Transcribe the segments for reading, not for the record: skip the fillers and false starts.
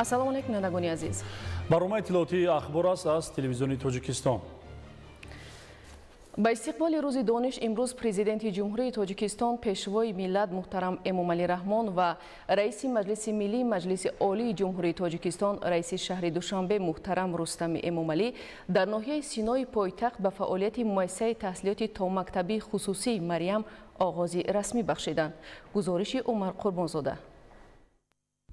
ассалому алайкум нанагони азиз. барномаи иттилоотии ахбор аст аз телевизиони Тоҷикистон. ба истиқболи рӯзи дониш имрӯз президенти ҷумҳурии Тоҷикистон пешвои миллат муҳтарам Эмомалӣ Раҳмон ва раиси маҷлиси миллии маҷлиси олии ҷумҳурии Тоҷикистон раиси шаҳри Душанбе муҳтарам Рустами Эмомалӣ дар ноҳияи Синои пойтахт ба фаъолияти муассисаи таҳсилоти томактабии хусусии Марьям оғози расмӣ бахшиданд. гузориши Умар Қурбонзода.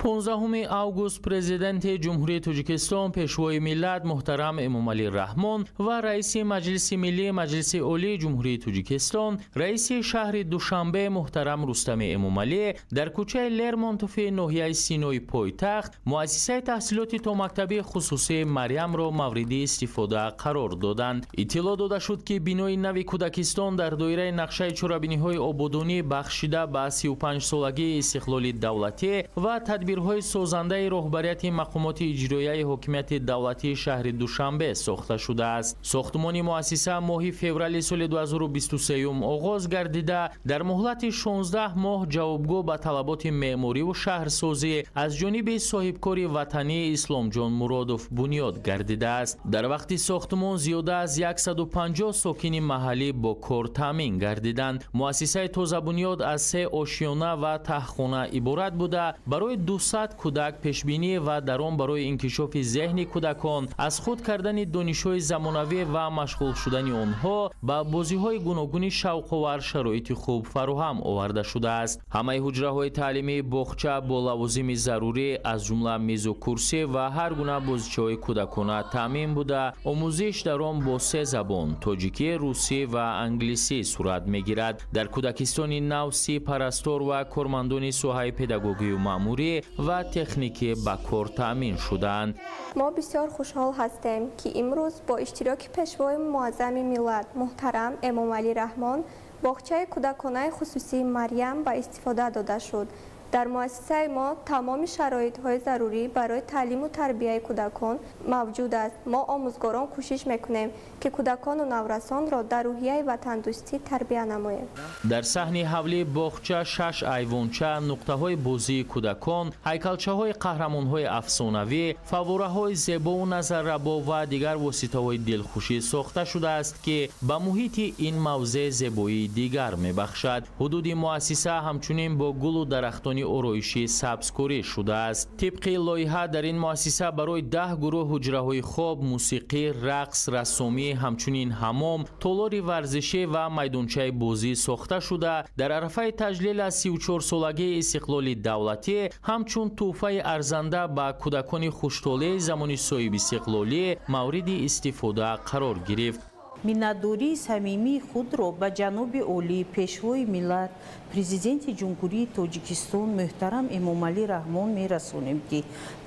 15 август президенти ҷумҳурии Тоҷикистон пешвои миллат муҳтарам Эмомалӣ Раҳмон ва раиси маҷлиси миллии маҷлиси олии ҷумҳурии Тоҷикистон раиси шаҳри Душанбе муҳтарам Рустами Эмомалӣ дар кӯчаи Лермонтофи ноҳияи Синои пойтахт муассисаи таҳсилоти томактабии хусусии Марьямро мавриди истифода қарор доданд. иттилоъ дода шуд ки бинои нави Кӯдакистон дар доираи нақшаи чорабиниҳои ободонӣ бахшида ба 35 солагии истиқлоли давлатӣ ва тадбирҳои созандаи роҳбарияти мақомоти иҷроияи ҳокимияти давлатии шаҳри Душанбе сохта шудааст. сохтмони муассиса моҳи феврали соли 2023 оғоз гардида дар муҳлати 16 моҳ ҷавобгӯ ба талаботи меъмориву шаҳрсозӣ аз ҷониби соҳибкори ватанӣ Исломҷон Муродов бунёд гардидааст. дар вақти сохтмон зиёда аз 150 сокини маҳаллӣ бо кор таъмин гардиданд. муассисаи тозабунёд аз 3 ошиёна ва таҳхона иборат буда барои 200 кӯдак пешбинӣ ва дар он барои инкишофи зеҳни кӯдакон аз худ кардани донишҳои замонавӣ ва машғул шудани онҳо ба бозиҳои гуногуни шавқовар шароити хуб фароҳам оварда шудааст. ҳамаи ҳуҷраҳои таълимӣ боғча бо лавозими зарурӣ аз ҷумла мезу курсӣ ва ҳар гуна бозичаҳои кӯдакона таъмин буда омӯзиш дар он бо 3 забон тоҷикӣ, русӣ ва англисӣ сурат мегирад. дар Кӯдакистони нав 30 парастор ва кормандони соҳаи педагогию маъмурӣ ва техникӣ ба кор таъмин шуданд. мо бисёр хушҳол ҳастем ки имрӯз бо иштироки пешвои муаззами миллат муҳтарам Эмомалӣ Раҳмон боғчаи кӯдаконаи хусусии Марьям ба истифода дода шуд. дар муассисаи мо тамоми шароитҳои зарурӣ барои таълиму тарбияи кӯдакон мавҷуд аст. мо омӯзгорон кӯшиш мекунем ки кӯдакону наврасонро дар рӯҳияи ватандӯстӣ тарбия намоем. дар саҳни ҳавлӣ боғча 6 айвонча, нуқтаҳои бозии кӯдакон, ҳайкалчаҳои қаҳрамонҳои афсонавӣ, фаввораҳои зебову назаррабо ва дигар воситаҳои дилхушӣ сохта шудааст ки ба муҳити ин мавзеъ зебоии дигар мебахшад. ҳудуди муассиса ҳамчунин бо гулу дарахтони ороишӣ сабзкорӣ шудааст. тибқи лоиҳа дар ин муассиса барои 10 гурӯҳ ҳуҷраҳои хоб, мусиқӣ, рақс, рассомӣ, ҳамчунин ҳамом, толори варзишӣ ва майдончаи бозӣ сохта шуда дар арафаи таҷлил аз 34-солагии истиқлоли давлатӣ ҳамчун тӯҳфаи арзанда ба кӯдакони хуштолии замони соҳиби истиқлолӣ мавриди истифода қарор гирифт. миннатдории самимии худро ба ҷаноби олӣ пешвои миллат президенти ҷумҳурии Тоҷикистон муҳтарам Эмомалӣ Раҳмон мерасонем ки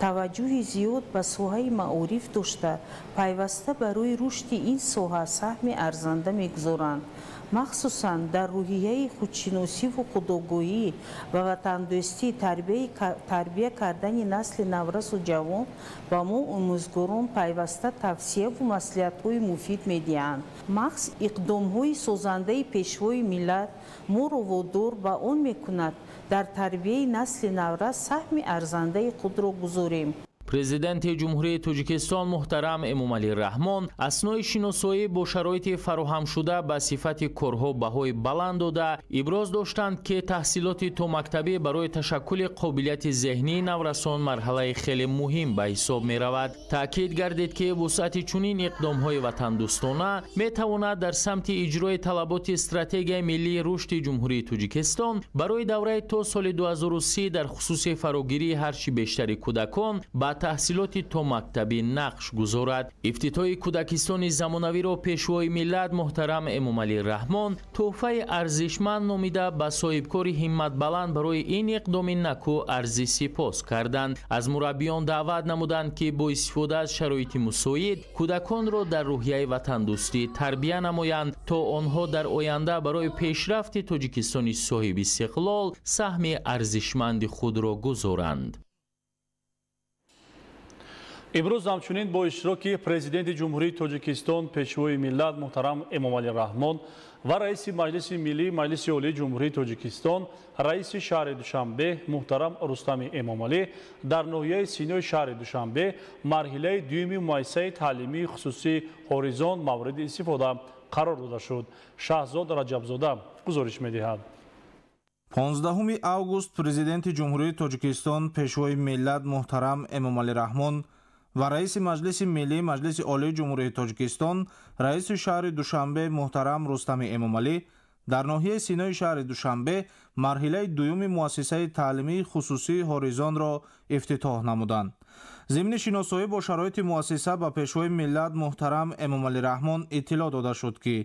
таваҷҷӯҳи зиёд ба соҳаи маориф дошта пайваста барои рушди ин соҳа саҳми арзанда мегузоранд. махсусан дар рӯҳияи худшиносиву худогоҳӣ ва ватандӯстӣ тарбия кардани насли наврасу ҷавон ба мо омӯзгорон пайваста тавсияву маслиҳатҳои муфид медиҳанд. махз иқдомҳои созандаи пешвои миллат моро водор ба он мекунад дар тарбияи насли наврас саҳми арзандаи худро гузорем. президенти ҷумҳурии Тоҷикистон муҳтарам Эмомалӣ Раҳмон аснои шиносоӣ бо шароити фароҳамшуда ба сифати корҳо баҳои баланд дода иброз доштанд ки таҳсилоти томактабӣ барои ташаккули қобилияти зеҳнии наврасон марҳалаи хеле муҳим ба ҳисоб меравад. таъкид гардид ки вусъати чунин иқдомҳои ватандӯстона метавонад дар самти иҷрои талаботи стратегияи миллии рушди ҷумҳурии Тоҷикистон барои давраи то соли 2030 дар хусуси фарогирии ҳарчи бештари кӯдакон ба таҳсилоти томактабӣ нақш гузорад. ифтитоҳи Кӯдакистони замонавиро пешвои миллат муҳтарам Эмомалӣ Раҳмон тӯҳфаи арзишманд номида ба соҳибкори ҳимматбаланд барои ин иқдоми наку арзи сипос карданд. аз мураббиён даъват намуданд ки бо истифода аз шароити мусоид кӯдаконро дар рӯҳияи ватандӯстӣ тарбия намоянд то онҳо дар оянда барои пешрафти Тоҷикистони соҳиби истиқлол саҳми арзишманди худро гузоранд. امروز همچنین با اشتراک پرزیدنت جمهوری تاجیکستان پیشوای ملت محترم امامعلی رحمان و رئیس مجلس ملی مجلس عالی جمهوری تاجیکستان رئیس شهر دوشنبه محترم رستم امامعلی در ناحیه سینای شهر دوشنبه مرحله دوم مؤسسه تعلیمی خصوصی هوریزون مورد استفاده قرار داده شد. شهزاد رجبزاده گزارش می‌دهد. 15 август президенти ҷумҳурии тоҷикистон пешвои миллат муҳтарам эмомалӣ раҳмон ва раиси маҷлиси миллии маҷлиси олии ҷумҳурии тоҷикистон раиси шаҳри душанбе муҳтарам рустами эмомалӣ дар ноҳияи синои шаҳри душанбе марҳилаи дуюми муассисаи таълимии хусусии ҳоризонро ифтитоҳ намуданд. зимни шиносоӣ бо шароити муассиса ба пешвои миллат муҳтарам эмомалӣ раҳмон иттилоъ дода шуд ки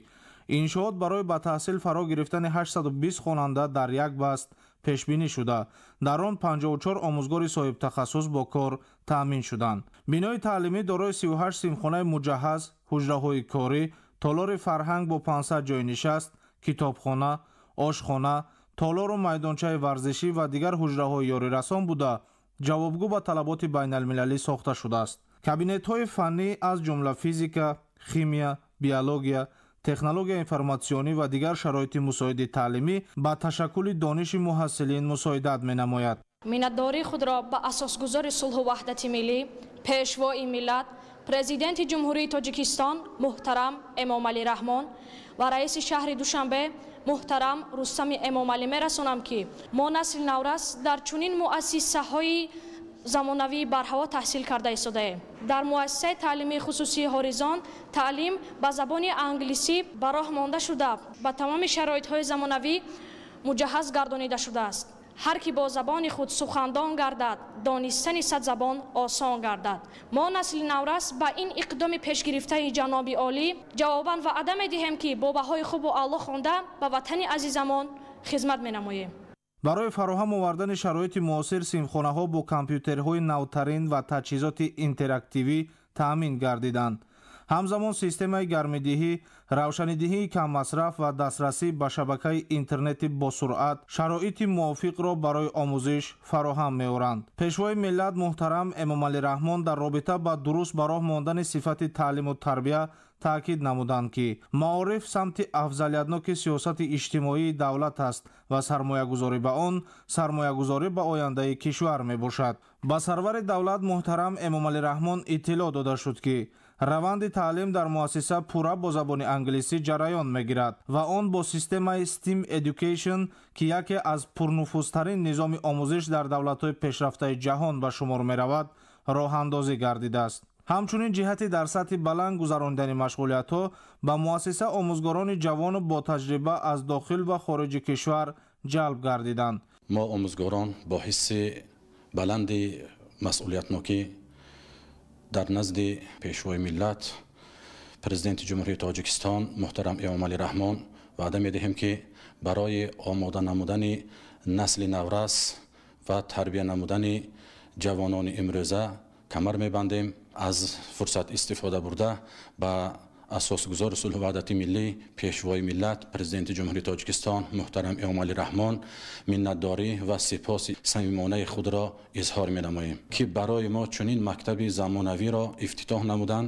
иншоот барои ба таҳсил фаро гирифтани 820 хонанда дар як баст пешбинӣ шуда, дар он 54 омӯзгори соҳибтахассус бо кор таъмин шуданд. бинои таълимӣ дорои 38 симхонаи муҷаҳҳаз, ҳуҷраҳои корӣ, толори фарҳанг бо 500 ҷойи нишаст, китобхона, ошхона, толору майдончаи варзишӣ ва дигар ҳуҷраҳои ёрирасон буда ҷавобгӯ ба талаботи байналмилалӣ сохта шудааст. кабинетҳои фаннӣ аз ҷумла физика, химия, биология, технология информатсионӣ ва дигар шароити мусоиди таълимӣ ба ташаккули дониши муҳассилин мусоидат менамояд. миннатдории худро ба асосгузори сулҳу ваҳдати миллӣ, пешвои миллат, президенти ҷумҳурии тоҷикистон муҳтарам эмомалӣ раҳмон ва раиси шаҳри душанбе муҳтарам рустами эмомалӣ мерасонам ки мо насли наврас дар чунин муассисаҳои замонавии барҳаво таҳсил карда истодаем. дар муассисаи таълимии хусусии ҳоризон таълим ба забони англисӣ ба роҳ монда шуда ба тамоми шароитҳои замонавӣ муҷаҳҳаз гардонида шудааст. ҳар ки бо забони худ сухандон гардад, донистани сад забон осон гардад. мо насли наврас ба ин иқдоми пешгирифтаи ҷаноби олӣ ҷавобан ваъда медиҳем ки бо баҳои хубу аъло хонда ба ватани азизамон хизмат менамоем. барои фароҳам овардани шароити муосир симхонаҳо бо компютерҳои навтарин ва таҷҳизоти интерактивӣ таъмин гардиданд. ҳамзамон системаи гармидиҳӣ, равшанидиҳии каммасраф ва дастрасӣ ба шабакаи интернети босуръат шароити мувофиқро барои омӯзиш фароҳам меоранд. пешвои миллат муҳтарам эмомалӣ раҳмон дар робита ба дуруст ба роҳ мондани сифати таълиму тарбия таъкид намуданд ки маориф самти афзалиятноки сиёсати иҷтимоии давлат аст ва сармоягузорӣ ба он сармоягузорӣ ба ояндаи кишвар мебошад. ба сарвари давлат муҳтарам эмомалӣ раҳмон иттилоъ дода шуд ки раванди таълим дар муассиса пурра бо забони англисӣ ҷараён мегирад ва он бо системаи STEM Education ки яке аз пурнуфузтарин низоми омӯзиш дар давлатҳои пешрафтаи ҷаҳон ба шумор меравад, роҳандозӣ гардидааст. ҳамчунин ҷиҳати дар сатҳи баланд гузарондани машғулиятҳо ба муассиса омӯзгорони ҷавону ботаҷриба аз дохил ва хориҷи кишвар ҷалб гардиданд. мо омӯзгорон бо ҳисси баланди масъулиятнокӣ дар назди пешвои миллат президенти ҷумҳурии тоҷикистон муҳтарам эмомалӣ раҳмон ваъда медиҳем ки барои омода намудани насли наврас ва тарбия намудани ҷавонони имрӯза камар мебандем. аз фурсат истифода бурда ба асосгузори сулҳу ваҳдати миллӣ пешвои миллат президенти ҷумҳурии тоҷикистон муҳтарам эмомалӣ раҳмон миннатдорӣ ва сипоси самимонаи худро изҳор менамоем ки барои мо чунин мактаби замонавиро ифтитоҳ намуданд.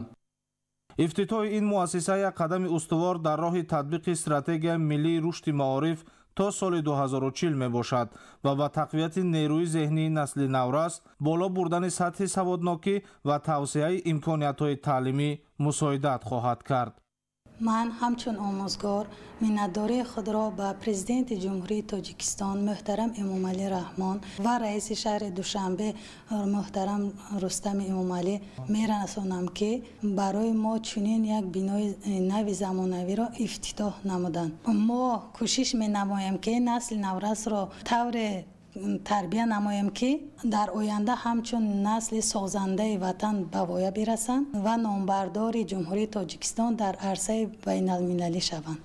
ифтитоҳи ин муассиса як қадами устувор дар роҳи татбиқи стратегияи миллии рушди маориф то соли 2040 мебошад ва ба тақвияти нерӯи зеҳнии насли наврас, боло бурдани сатҳи саводнокӣ ва тавсеаи имкониятҳои таълимӣ мусоидат хоҳад кард. ман ҳамчун омӯзгор миннатдории худро ба президенти ҷумҳурии тоҷикистон муҳтарам эмомалӣ раҳмон ва раиси шаҳри душанбе муҳтарам рустами эмомалӣ мерасонам ки барои мо чунин як бинои нави замонавиро ифтитоҳ намуданд. мо кӯшиш менамоем ки насли наврасро тавре тарбия намоем ки дар оянда ҳамчун насли созандаи ватан ба воя бирасанд ва номбардори ҷумҳурии тоҷикистон дар арсаи байналмилалӣ шаванд.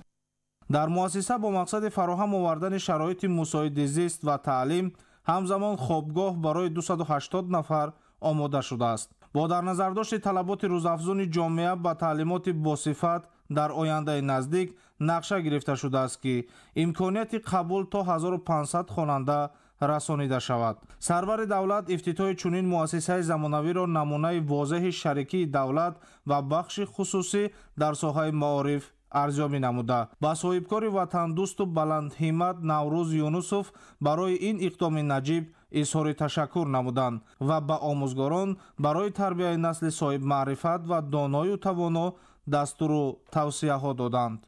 дар муассиса бо мақсади фароҳам овардани шароити мусоиди зист ва таълим ҳамзамон хобгоҳ барои 280 нафар омода шудааст. бо дар назардошти талаботи рӯзафзуни ҷомеа ба таълимоти босифат дар ояндаи наздик нақша гирифта шудааст ки имконияти қабул то 1500 хонанда расонида шавад. Сарвари давлат ифтитоҳи чунин муассисаи замонавиро намунаи возеҳи шарикии давлат ва бахши хусусӣ дар соҳаи маориф арзёбӣ намуда. Ба соҳибкори ватандӯсту баландҳиммат Наврӯз Юнусов барои ин иқдоми наҷиб изҳори ташаккур намуданд ва ба омӯзгорон барои тарбияи насли соҳибмаърифат ва доную тавоно дастуру тавсияҳо доданд.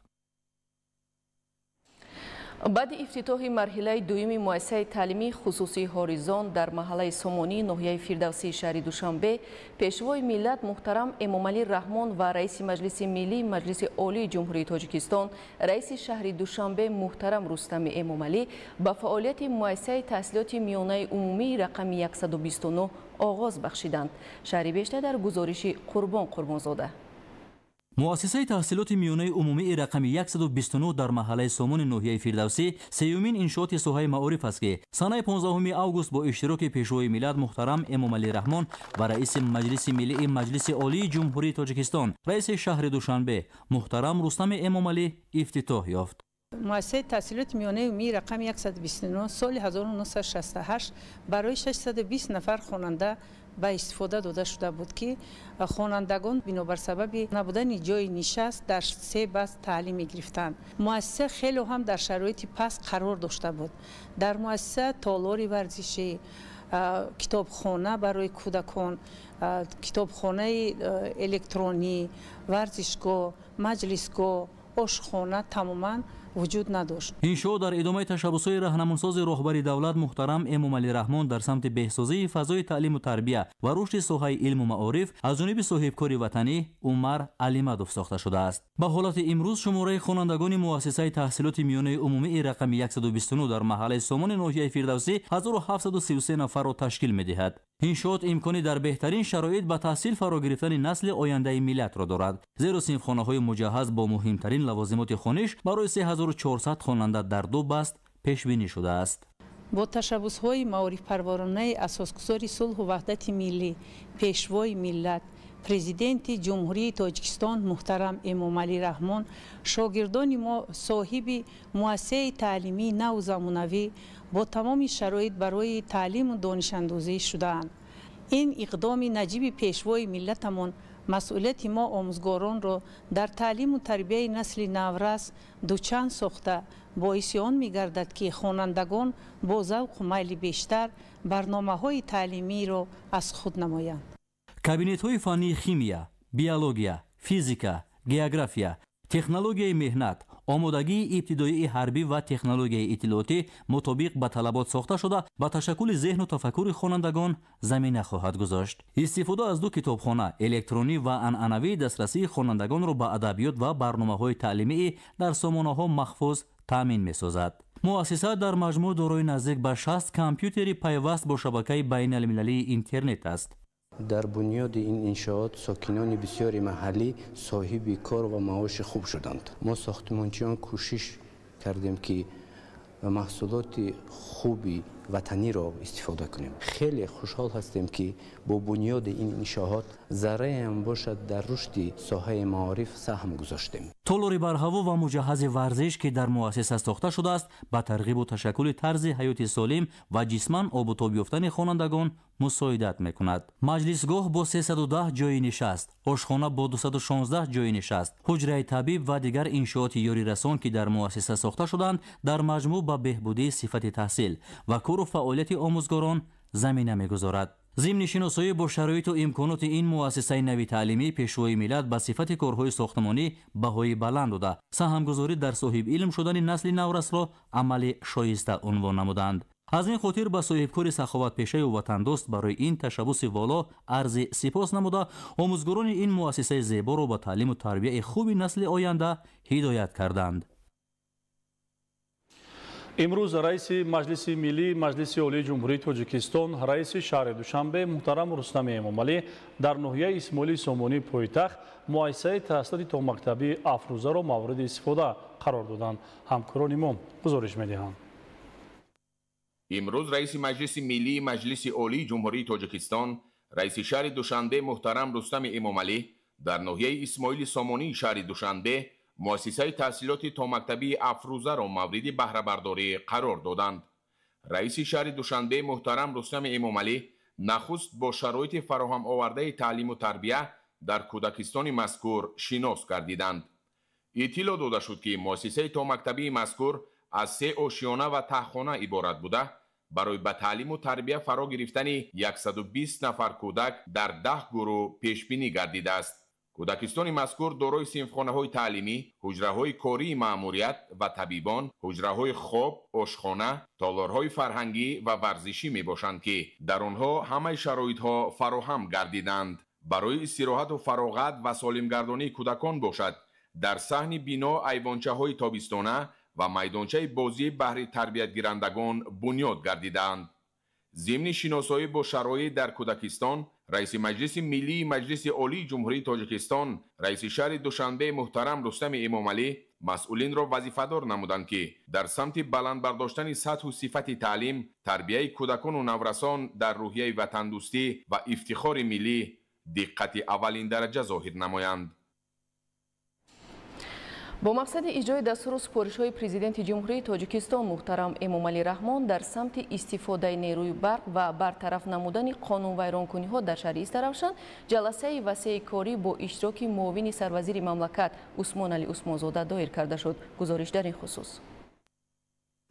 баъди ифтитоҳи марҳилаи дуюми муассисаи таълимии хусусии ҳоризон дар маҳаллаи Сомонӣ ноҳияи Фирдавсии шаҳри Душанбе, пешвои миллат муҳтарам Эмомалӣ Раҳмон ва раиси Маҷлиси Миллии Маҷлиси Олии Ҷумҳурии Тоҷикистон, раиси шаҳри Душанбе муҳтарам Рустами Эмомалӣ ба фаъолияти муассисаи таҳсилоти миёнаи умумии рақами 129 оғоз бахшиданд. Шаҳри бештар дар гузориши Қурбон Қурбонзода. муассисаи таҳсилоти миёнаи умумии рақами 129 дар маҳаллаи Сомони ноҳияи Фирдавсӣ сеюмин иншооти соҳаи маориф аст ки санаи 15 август бо иштироки пешвои миллат муҳтарам Эмомалӣ Раҳмон ва раиси Маҷлиси Миллии Маҷлиси Олии Ҷумҳурии Тоҷикистон, раиси шаҳри Душанбе муҳтарам Рустами Эмомалӣ ифтитоҳ ёфт. муассисаи таҳсилоти миёнаи умумии рақами 129 соли 1968 барои 620 нафар хонанда ба истифода дода шуда буд ки хонандагон бинобар сабаби набудани ҷои нишаст дар 3 баст таълим мегирифтанд. муассиса хело ҳам дар шароити паст қарор дошта буд. дар муассиса толори варзишӣ, китобхона барои кӯдакон, китобхонаи электронӣ, варзишгоҳ, маҷлисгоҳ, ошхона тамоман вуҷуд надошт. иншоо дар идомаи ташаббусҳои раҳнамусози роҳбари давлат муҳтарам Эмомалӣ Раҳмон дар самти беҳсозии фазои таълиму тарбия ва рушди соҳаи илму маориф аз ҷониби соҳибкори ватанӣ Умар Алимадов сохта шудааст. ба ҳолати имрӯз шумораи хонандагони муассисаи таҳсилоти миёнаи умумии рақами 129 дар маҳаллаи Сомони ноҳияи Фирдавсӣ 1733 нафарро ташкил медиҳад. иншоот имкони дар беҳтарин шароит ба таҳсил фаро гирифтани насли ояндаи миллатро дорад, зеро синфхонаҳои муҷаҳҳаз бо муҳимтарин лавозимоти хониш барои 3400 хонанда дар 2 баст пешбинӣ шудааст. бо ташаббусҳои маорифпарворонаи асосгузори сулҳу ваҳдати миллӣ, пешвои миллат, президенти ҷумҳурии Тоҷикистон муҳтарам Эмомалӣ Раҳмон, шогирдони мо соҳиби муассисаи таълимии наву замонавӣ бо тамоми шароит барои таълиму донишандозӣ шудаанд. ин иқдоми наҷиби пешвои миллатамон масъулияти мо омӯзгоронро дар таълиму тарбияи насли наврас дучанд сохта боиси он мегардад ки хонандагон бо завқу майли бештар барномаҳои таълимиро аз худ намоянд. кабинетҳои фаннии химия, биология, физика, география, технологияи меҳнат, омодагии ибтидоии ҳарбӣ ва технологияи иттилоотӣ мутобиқ ба талабот сохта шуда ба ташаккули зеҳну тафаккури хонандагон замина хоҳад гузошт. истифода аз 2 китобхона, электронӣ ва анъанавии дастрасии хонандагонро ба адабиёт ва барномаҳои таълимии дар сомонаҳо махфуз таъмин месозад. муассиса дар маҷмӯъ дорои наздик ба 60 компютери пайваст бо шабакаи байналмилалии интернет аст. дар бунёди ин иншоот сокинони бисёри маҳаллӣ соҳиби кор ва маоши хуб шуданд. мо сохтмончиён кӯшиш кардем ки маҳсулоти хуби ватаниро истифода кунем. хеле хушҳол ҳастем ки бо бунёди ин иншоот зарраеам бошад дар рушди соҳаи маориф саҳм гузоштем. толори барҳаво ва муҷаҳҳази варзиш ки дар муассиса сохта шудааст ба тарғибу ташаккули тарзи ҳаёти солим ва ҷисман обутоб ёфтани хонандагон мусоидат мекунад. маҷлисгоҳ бо 310 ҷойи нишаст, ошхона бо 216 ҷойи нишаст, ҳуҷраи табиб ва дигар иншооти ёрирасон ки дар муассиса сохта шуданд дар маҷмӯъ ба беҳбудии сифати таҳсил ва кору фаъолияти омӯзгорон замина мегузорад. зимни шиносоӣ бо шароиту имконоти ин муассисаи нави таълимӣ пешвои миллат ба сифати корҳои сохтмонӣ баҳои баланд дода, саҳмгузорӣ дар соҳибилм шудани насли наврасро амали шоиста унвон намуданд. аз ин хотир ба соҳибкори саховатпешаю ватандӯст барои ин ташаббуси воло арзи сипос намуда, омӯзгорони ин муассисаи зеборо ба таълиму тарбияи хуби насли оянда ҳидоят карданд. имрӯз раиси Маҷлиси Миллии Маҷлиси Олии Ҷумҳурии Тоҷикистон, раиси шаҳри Душанбе муҳтарам Рустами Эмомалӣ дар ноҳияи Исмоилии Сомонӣ пойтахт муассисаи таҳсилоти томактабии Афрӯзаро мавриди истифода қарор доданд. ҳамкорони мо гузориш медиҳанд. имрӯз раиси Маҷлиси Миллии Маҷлиси Олии Ҷумҳурии Тоҷикистон, раиси шаҳри Душанбе муҳтарам Рустами Эмомалӣ дар ноҳияи Исмоили Сомонии шаҳри Душанбе муассисаи таҳсилоти томактабии Афрӯзаро мавриди баҳрабардорӣ қарор доданд. раиси шаҳри душанбе муҳтарам Рустам Эмомалӣ нахуст бо шароити фароҳам овардаи таълиму тарбия дар кӯдакистони мазкур шинос гардиданд. иттилоъ дода шуд ки муассисаи томактабии мазкур аз 3 ошиёна ва таҳхона иборат буда, барои ба таълиму тарбия фаро гирифтани 120 нафар кӯдак дар 10 гурӯҳ пешбинӣ гардидааст. кӯдакистони мазкур дорои синфхонаҳои таълимӣ, ҳуҷраҳои кории маъмурият ва табибон, ҳуҷраҳои хоб, ошхона, толорҳои фарҳангӣ ва варзишӣ мебошанд ки дар онҳо ҳамаи шароитҳо фароҳам гардиданд. барои истироҳату фароғат ва солимгардонии кӯдакон бошад дар саҳни бино айвончаҳои тобистона ва майдончаи бозӣ баҳри тарбиятгирандагон бунёд гардидаанд. зимни шиносоӣ бо шароит дар кӯдакистон, раиси маҷлиси миллии маҷлиси олии ҷумҳурии тоҷикистон, раиси шаҳри душанбе муҳтарам Рустами Эмомалӣ масъулинро вазифадор намуданд ки дар самти баланд бардоштани сатҳу сифати таълим, тарбияи кӯдакону наврасон дар рӯҳияи ватандӯстӣ ва ифтихори миллӣ диққати аввалин дараҷа зоҳир намоянд. бо мақсади иҷрои дастуру супоришҳои президенти ҷумҳурии тоҷикистон муҳтарам Эмомалӣ Раҳмон дар самти истифодаи нерӯи барқ ва бартараф намудани қонунвайронкуниҳо дар шаҳри Истаравшан ҷаласаи васеъи корӣ бо иштироки муовини сарвазири мамлакат Усмоналӣ Усмонзода доир карда шуд. гузориш дар ин хусус.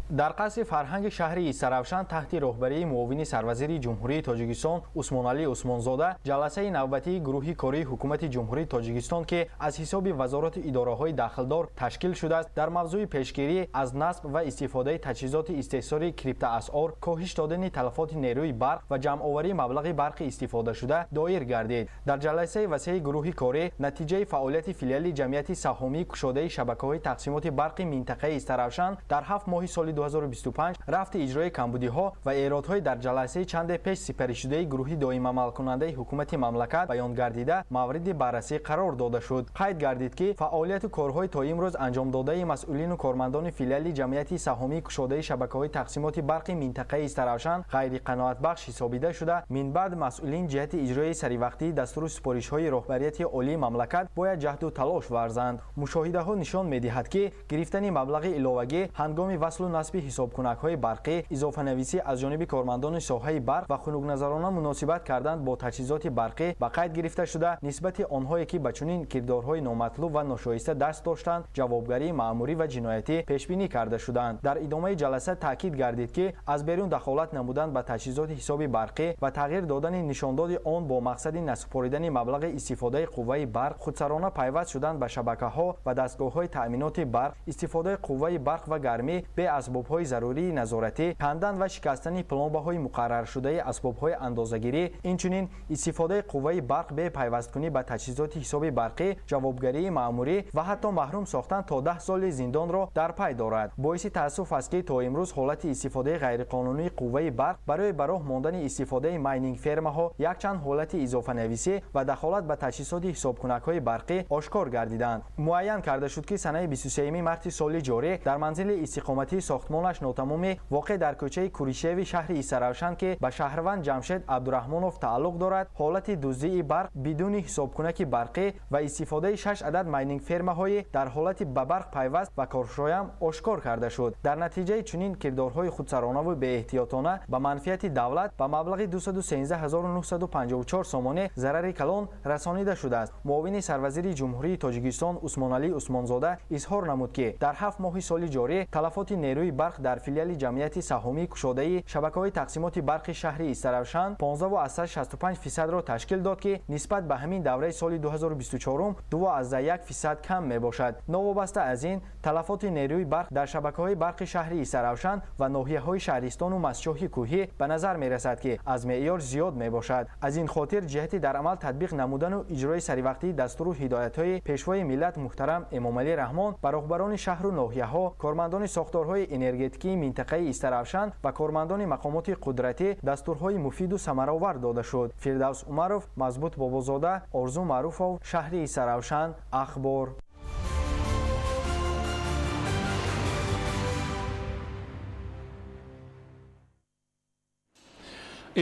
дар қасри фарҳанги шаҳри Истаравшан таҳти роҳбарии муовини сарвазири ҷумҳурии тоҷикистон Усмоналӣ Усмонзода ҷаласаи навбатии гурӯҳи кории ҳукумати ҷумҳурии тоҷикистон ки аз ҳисоби вазорати идораҳои дахлдор ташкил шудааст дар мавзӯи пешгирӣ аз насб ва истифодаи таҷҳизоти истеҳсори криптоасъор, коҳиш додани талафоти нерӯи барқ ва ҷамъоварии маблағи барқи истифодашуда доир гардид. дар ҷаласаи васеъи гурӯҳи корӣ натиҷаи фаъолияти филиали ҷамъияти саҳомии кушодаи шабакаҳои тақсимоти барқи минтақаи Истаравшан дар 7 моҳи соли 2025 рафти иҷрои камбудиҳо ва эродҳои дар ҷаласаи чанде пеш сипаришудаи гурӯҳи доимамалкунандаи ҳукумати мамлакат баён гардида мавриди баррасӣ қарор дода шуд. қайд гардид ки фаъолияту корҳои то имрӯз анҷомдодаи масъулину кормандони филиали ҷамъияти саҳомии кушодаи шабакаҳои тақсимоти барқи минтақаи Истаравшан ғайриқаноатбахш ҳисобида шуда, минбаъд масъулин ҷиҳати иҷрои саривақтии дастуру супоришҳои роҳбарияти олии мамлакат бояд ҷаҳду талош варзанд. мушоҳидаҳо нишон медиҳад ки гирифтани маблағи иловагӣ ҳангоми васлу насби ҳисобкунакҳои барқӣ, изофанависӣ аз ҷониби кормандони соҳаи барқ ва хунукназарона муносибат кардан бо таҷҳизоти барқӣ ба қайд гирифта шуда, нисбати онҳое ки ба чунин кирдорҳои номатлуб ва ношоиста даст доштанд, ҷавобгарии маъмурӣ ва ҷиноятӣ пешбинӣ карда шуданд. дар идомаи ҷаласа таъкид гардид ки аз берун дахолат намудан ба таҷҳизоти ҳисоби барқӣ ва тағйир додани нишондоди он бо мақсади насупоридани маблағи истифодаи қувваи барқ, худсарона пайваст шудан ба шабакаҳо ва дастгоҳҳои таъминоти барқ, истифодаи қувваи барқ ва гармӣ бе асбобҳои зарурии назоратӣ, кандан ва шикастани пломбаҳои муқарраршудаи асбобҳои андозагирӣ, инчунин истифодаи қувваи барқ бе пайвасткунӣ ба таҷҳизоти ҳисоби барқӣ, ҷавобгарии маъмурӣ ва ҳатто маҳрум сохтан то 10 соли зиндонро дар пай дорад. боиси таассуф аст ки то имрӯз ҳолати истифодаи ғайриқонунии қувваи барқ барои ба роҳ мондани истифодаи майнинг фермаҳо якчанд ҳолати изофанависӣ ва дахолат ба таҷҳизоти ҳисобкунакҳои барқӣ ошкор гардиданд. муайян карда шуд ки санаи 23 марти соли ҷорӣ дар манзили истиқоматии сохтмонаш нотамоми воқеъ дар кӯчаи Куришеви шаҳри Истаравшан ки ба шаҳрванд Ҷамшед Абдурахмонов тааллуқ дорад, ҳолати дуздии барқ бидуни ҳисобкунаки барқӣ ва истифодаи 6 адад майнинг фермаҳои дар ҳолати ба барқ пайваст ва коршоям ошкор карда шуд. дар натиҷаи чунин кирдорҳои худсаронаву беэҳтиётона ба манфиати давлат ба маблағи 213954 сомоне зарари калон расонида шудааст. муовини сарвазири ҷумҳурии тоҷикистон Усмоналӣ Усмонзода изҳор намуд ки дар 7 моҳи соли ҷорӣ талафоти нерӯи барқ дар филиали ҷамъияти саҳомии кушодаи шабакаҳои тақсимоти барқи шаҳри Истаравшан 15.65% ташкил дод ки нисбат ба ҳамин давраи соли 2024 2.1% кам мебошад. новобаста аз ин талафоти нерӯи барқ дар шабакаҳои барқи шаҳри Истаравшан ва ноҳияҳои шаҳристону масчоҳи кӯҳӣ ба назар мерасад ки аз меъёр зиёд мебошад. аз ин хотир ҷиҳати дар амал татбиқ намудану иҷрои саривақтии дастуру ҳидоятҳои пешвои миллат муҳтарам Эмомалӣ Раҳмон ба роҳбарони шаҳру ноҳияҳо, кормандони сохторҳои энергетикии минтақаи Истаравшан ва кормандони мақомоти қудратӣ дастурҳои муфиду самаровар дода шуд. Фирдавс Умаров, Мазбут Бобозода, Орзу Маъруфов, шаҳри Истаравшан, Ахбор.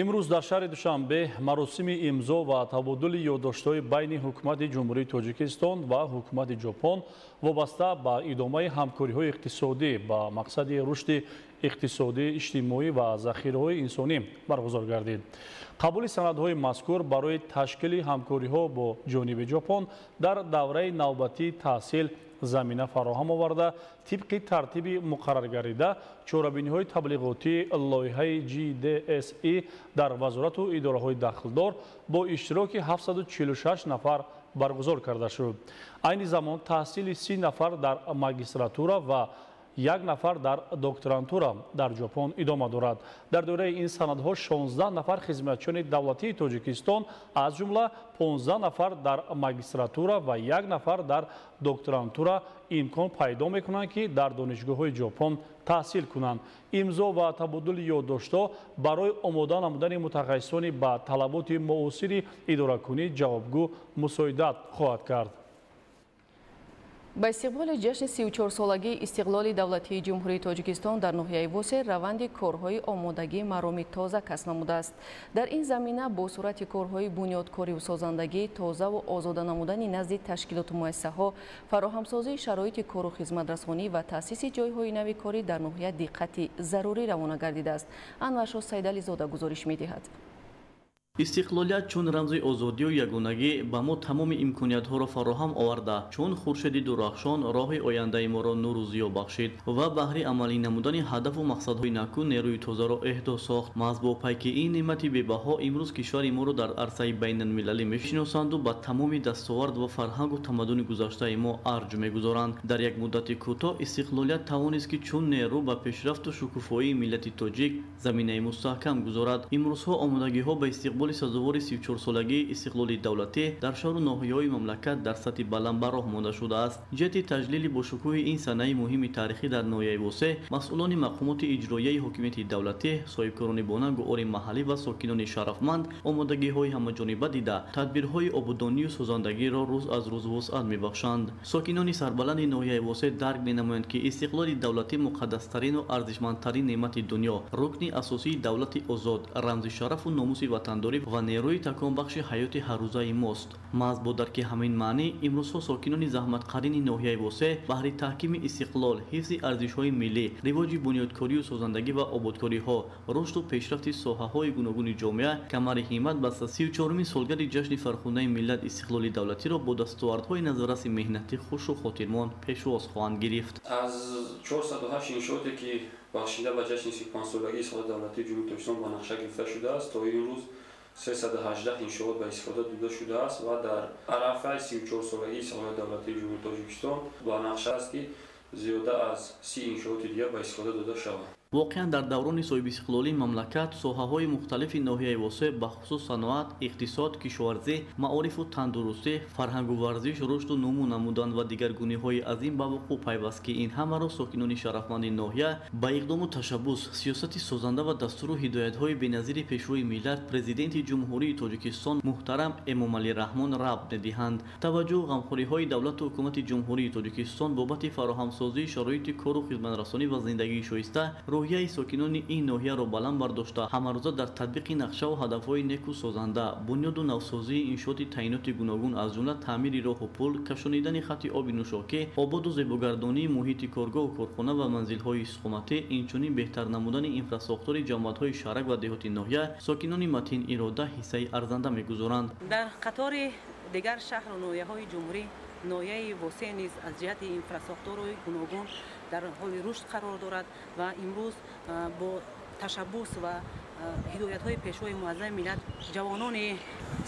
имрӯз дар шаҳри душанбе маросими имзо ва табодули ёддоштҳои байни ҳукумати ҷумҳурии тоҷикистон ва ҳукумати ҷопон вобаста ба идомаи ҳамкориҳои иқтисодӣ ба мақсади рушди иқтисодӣ, иҷтимоӣ ва захираҳои инсонӣ баргузор гардид. қабули санадҳои мазкур барои ташкили ҳамкориҳо бо ҷониби ҷопон дар давраи навбатии таҳсил замина фароҳам оварда, тибқи тартиби муқаррар гардида, чорабиниҳои таблиғотии лоиҳаи GDSE дар вазорату идораҳои дахлдор бо иштироки 746 нафар баргузор карда шуд. Айни замон таҳсили 30 нафар дар магистратура ва 1 нафар дар докторантура дар ҷопон идома дорад. Дар дораи ин санадҳо 16 нафар хизматчони давлатии Тоҷикистон, аз ҷумла 15 нафар дар магистратура ва 1 нафар дар докторантура имкон пайдо мекунанд ки дар донишгоҳҳои ҷопон таҳсил кунанд. имзо ва табодули ёддоштҳо барои омода намудани мутахассисони ба талаботи муосири идоракунӣ ҷавобгӯ мусоидат хоҳад кард. با استقبال جشن 34 سالگی استقلال دولتی جمهوری تاجیکستان در ناحیه وسه روند کارهای آمادگی مرامی تازه کسب نموده است. در این زمینه با صورت کارهای بنیادکاری و سازندگی تازه و آزاده نمودن نزد تشکیلات و مؤسسه‌ها، فراهمسازی شرایط کار و خدمت رسانی و تأسیس جایهای نوی کاری در ناحیه دقت ضروری روانه گردیده است. انورشاه سیدعلی زاده گزارش می‌دهد. истиқлолият чун рамзи озодию ягонагӣ ба мо тамоми имкониятҳоро фароҳам оварда, чун хуршеди дурахшон роҳи ояндаи моро нуру зиё бахшид ва баҳри амалӣ намудани ҳадафу мақсадҳои накун нерӯи тозаро эҳдос сохт. маҳз бо пайки ин неъмати бебаҳо имрӯз кишвари моро дар арсаи байналмилалӣ мешиносанду ба тамоми дастовард ва фарҳангу тамаддуни гузаштаи мо арҷ мегузоранд. дар як муддати кӯтоҳ истиқлолият тавонист ки чун нерӯ ба пешрафту шукуфоии миллати тоҷик заминаи мустаҳкам гузорад. имрӯзҳо омодагиҳо ба истиқболи сазовори 34-солагии истиқлоли давлатӣ дар шаҳру ноҳияҳои мамлакат дар сатҳи баланд ба роҳ монда шудааст. ҷиҳати таҷлили бошукӯҳи ин санаи муҳими таърихӣ дар ноҳияи восе, масъулони мақомоти иҷроияи ҳокимияти давлатӣ, соҳибкорони бонангу ори маҳаллӣ ва сокинони шарафманд омодагиҳои ҳамаҷониба дида табдирҳои обудонию созандагиро рӯз аз рӯз вусъат мебахшанд. сокинони сарбаланди ноҳияи восе дарк менамоянд ки истиқлоли давлатӣ муқаддастарину арзишмандтарин неъмати дунё, рукни асосии давлати озод, рамзи шарафу номуси ватандорӣ ва нерӯи таконбахши ҳаёти ҳаррӯзаи мост. маҳз бо дарки ҳамин маънӣ имрӯзҳо сокинони заҳматқарини ноҳияи восе баҳри таҳкими истиқлол, ҳифзи арзишҳои миллӣ, ривоҷи бунёдкорию созандагӣ ва ободкориҳо, рушду пешрафти соҳаҳои гуногуни ҷомеа камари ҳиммат ба 34-умин солгари ҷашни фархундаи миллат истиқлоли давлатиро бо дастовардҳои назарраси меҳнатӣ хушу хотирмон пешвоз хоҳанд гирифт. аз 408 иншооте ки бахшида ба ҷашни 35-солагии истиқлоли давлатии ҷумҳурии тоҷикистон ба нақша гирифта шудааст, то имрӯз 318 иншоот ба истифода дода шудааст ва дар арафаи 34-солагии истиқлоли давлатии ҷумҳурии тоҷикистон ба нақша аст ки зиёда аз 30 иншооти дигар ба истифода дода шаванд. воқеан дар даврони соҳибистиқлолии мамлакат соҳаҳои мухталифи ноҳияи восе ба хусус саноат, иқтисод, кишоварзӣ, маорифу тандурустӣ, фарҳангу варзиш рушду нуму намудан ва дигаргуниҳои аз ин ба вуқӯъ пайваст ки ин ҳамаро сокинони шарафманди ноҳия ба иқдому ташаббус, сиёсати созанда ва дастуру ҳидоятҳои беназири пешвои миллат президенти ҷумҳурии Тоҷикистон муҳтарам Эмомалӣ Раҳмон рабт медиҳанд. таваҷҷӯҳ ғамхориҳои давлату ҳукумати ҷумҳурии Тоҷикистон бобати фароҳамсозии шароити кору хизматрасонӣ ва зиндагии шоиста роҳияи сокинони ин ноҳияро баланд бардошта, ҳамарӯза дар татбиқи нақшаву ҳадафҳои неку созанда, бунёду навсозии иншооти таъиноти гуногун аз ҷумла таъмири роҳу пул, кашонидани хатти оби нӯшокӣ, ободу зебогардонии муҳити коргоҳу корхона ва манзилҳои истиқоматӣ, инчунин беҳтар намудани инфраструктураи ҷамоатҳои шаҳрак ва деҳоти ноҳия сокинони матин ирода ҳиссаи арзанда мегузоранд. дар қатори дигар шаҳру ноҳияҳои ҷумҳурӣ ноҳияи восе низ аз ҷиҳати инфраструктураи гуногун дар ҳоли рушд қарор дорад ва имрӯз бо ташаббус ва ҳидоятҳои пешвои муаззами миллат ҷавонони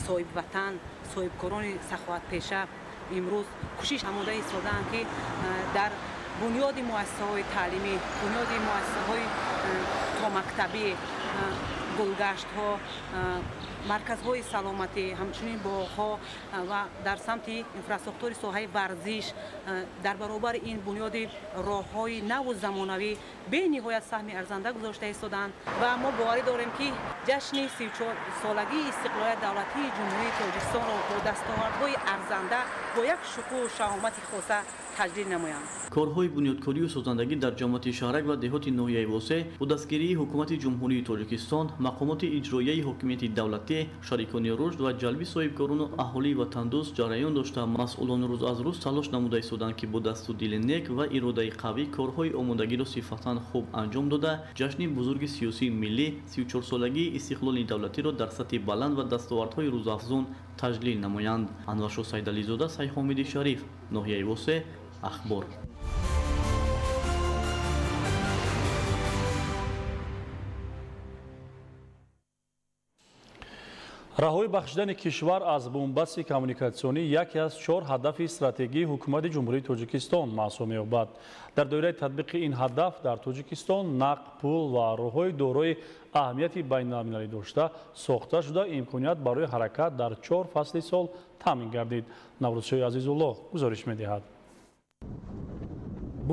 соҳибватан, соҳибкорони саховатпеша имрӯз кӯшиш намуда истодаанд ки дар бунёди муассисаҳои таълимӣ, бунёди муассисаҳои томактабӣ, гулгаштҳо, марказҳои саломатӣ, ҳамчунин боғҳо ва дар самти инфраструктури соҳаи варзиш дар баробари ин бунёди роҳҳои наву замонавӣ бениҳоят саҳми арзанда гузошта истодаанд ва мо боварӣ дорем ки ҷашни 34-солагии истиқлолияти давлатии ҷумҳурии Тоҷикистонро бо дастовардҳои арзанда бо як шукӯҳу шаҳомати хоса таҷлил намоянд. корҳои бунёдкорию созандагӣ дар ҷамоати шаҳрак ва деҳоти ноҳияи восе бо дастгирии ҳукумати ҷумҳурии Тоҷикистон мақомоти иҷроияи ҳокимияти давлатӣ шарикони рушд ва ҷалби соҳибкорону аҳолии ватандӯст ҷараён дошта масъулон рӯз аз рӯз талош намуда истоданд ки бо дасту дили нек ва иродаи қавӣ корҳои омодагиро сифатан хуб анҷом дода ҷашни бузурги сиёсии миллӣ 34-солагии истиқлоли давлатиро дар сатҳи баланд ва дастовардҳои рӯзафзун таҷлил намоянд. Анваршоҳ Сайдализода, Сайҳомиди Шариф, ноҳияи Восе, Ахбор. раҳои бахшидани кишвар аз бомбаси коммуникатсионӣ яке аз 4 ҳадафи стратегии ҳукумати ҷумҳурии Тоҷикистон маҳсуб меёбад. Дар доираи татбиқи ин ҳадаф дар Тоҷикистон нақд пул ва роҳҳои дорои аҳамияти байналмилалӣ дошта сохта шуда имконият барои ҳаракат дар 4 фасли сол таъмин гардид. Наврӯзшоҳи Азизуллоҳ гузориш медиҳад.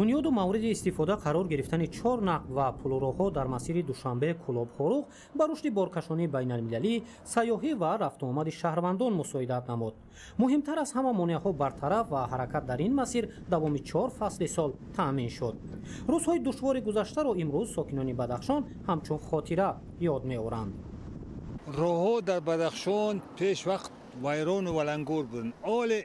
бунёду мавриди истифода қарор гирифтани 4 нақд ва пулроҳҳо дар масири Душанбе Кулобхорух ба рушди боркашонии байналмилалӣ, сайёҳӣ ва рафтуомади шаҳрвандон мусоидат намуд. муҳимтар аз ҳама монеаҳо бартараф ва ҳаракат дар ин масир давоми 4 фасли сол таъмин шуд. рӯзҳои душвори гузаштаро имрӯз сокинони Бадахшон ҳамчун хотира ёд меоранд. роҳҳо дар Бадахшон пеш вақт вайрону валангур буданд. оле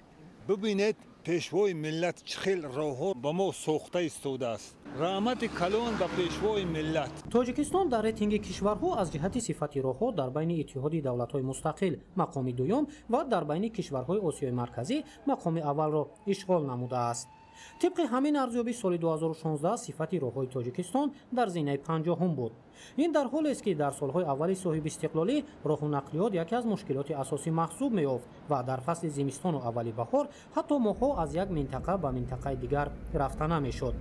бибинед пешвои миллат чӣ хел роҳҳо ба мо сохта истодааст. раҳмати калон ба пешвои миллат. тоҷикистон дар рейтинги кишварҳо аз ҷиҳати сифати роҳҳо дар байни иттиҳоди давлатҳои мустақил мақоми дуюм ва дар байни кишварҳои осиёи марказӣ мақоми аввалро ишғол намудааст. طبق همین ارزیابی سال 2016 صفت راههای تاجیکستان در زینه 50 بود. این در حالی است که در سالهای اولی صاحب استقلالی راه و نقلیات یکی از مشکلات اساسی محسوب می‌یافت و در فصل زمستان و اولی بهار حتی ماه‌ها از یک منطقه به منطقه دیگر رفته نمی‌شد.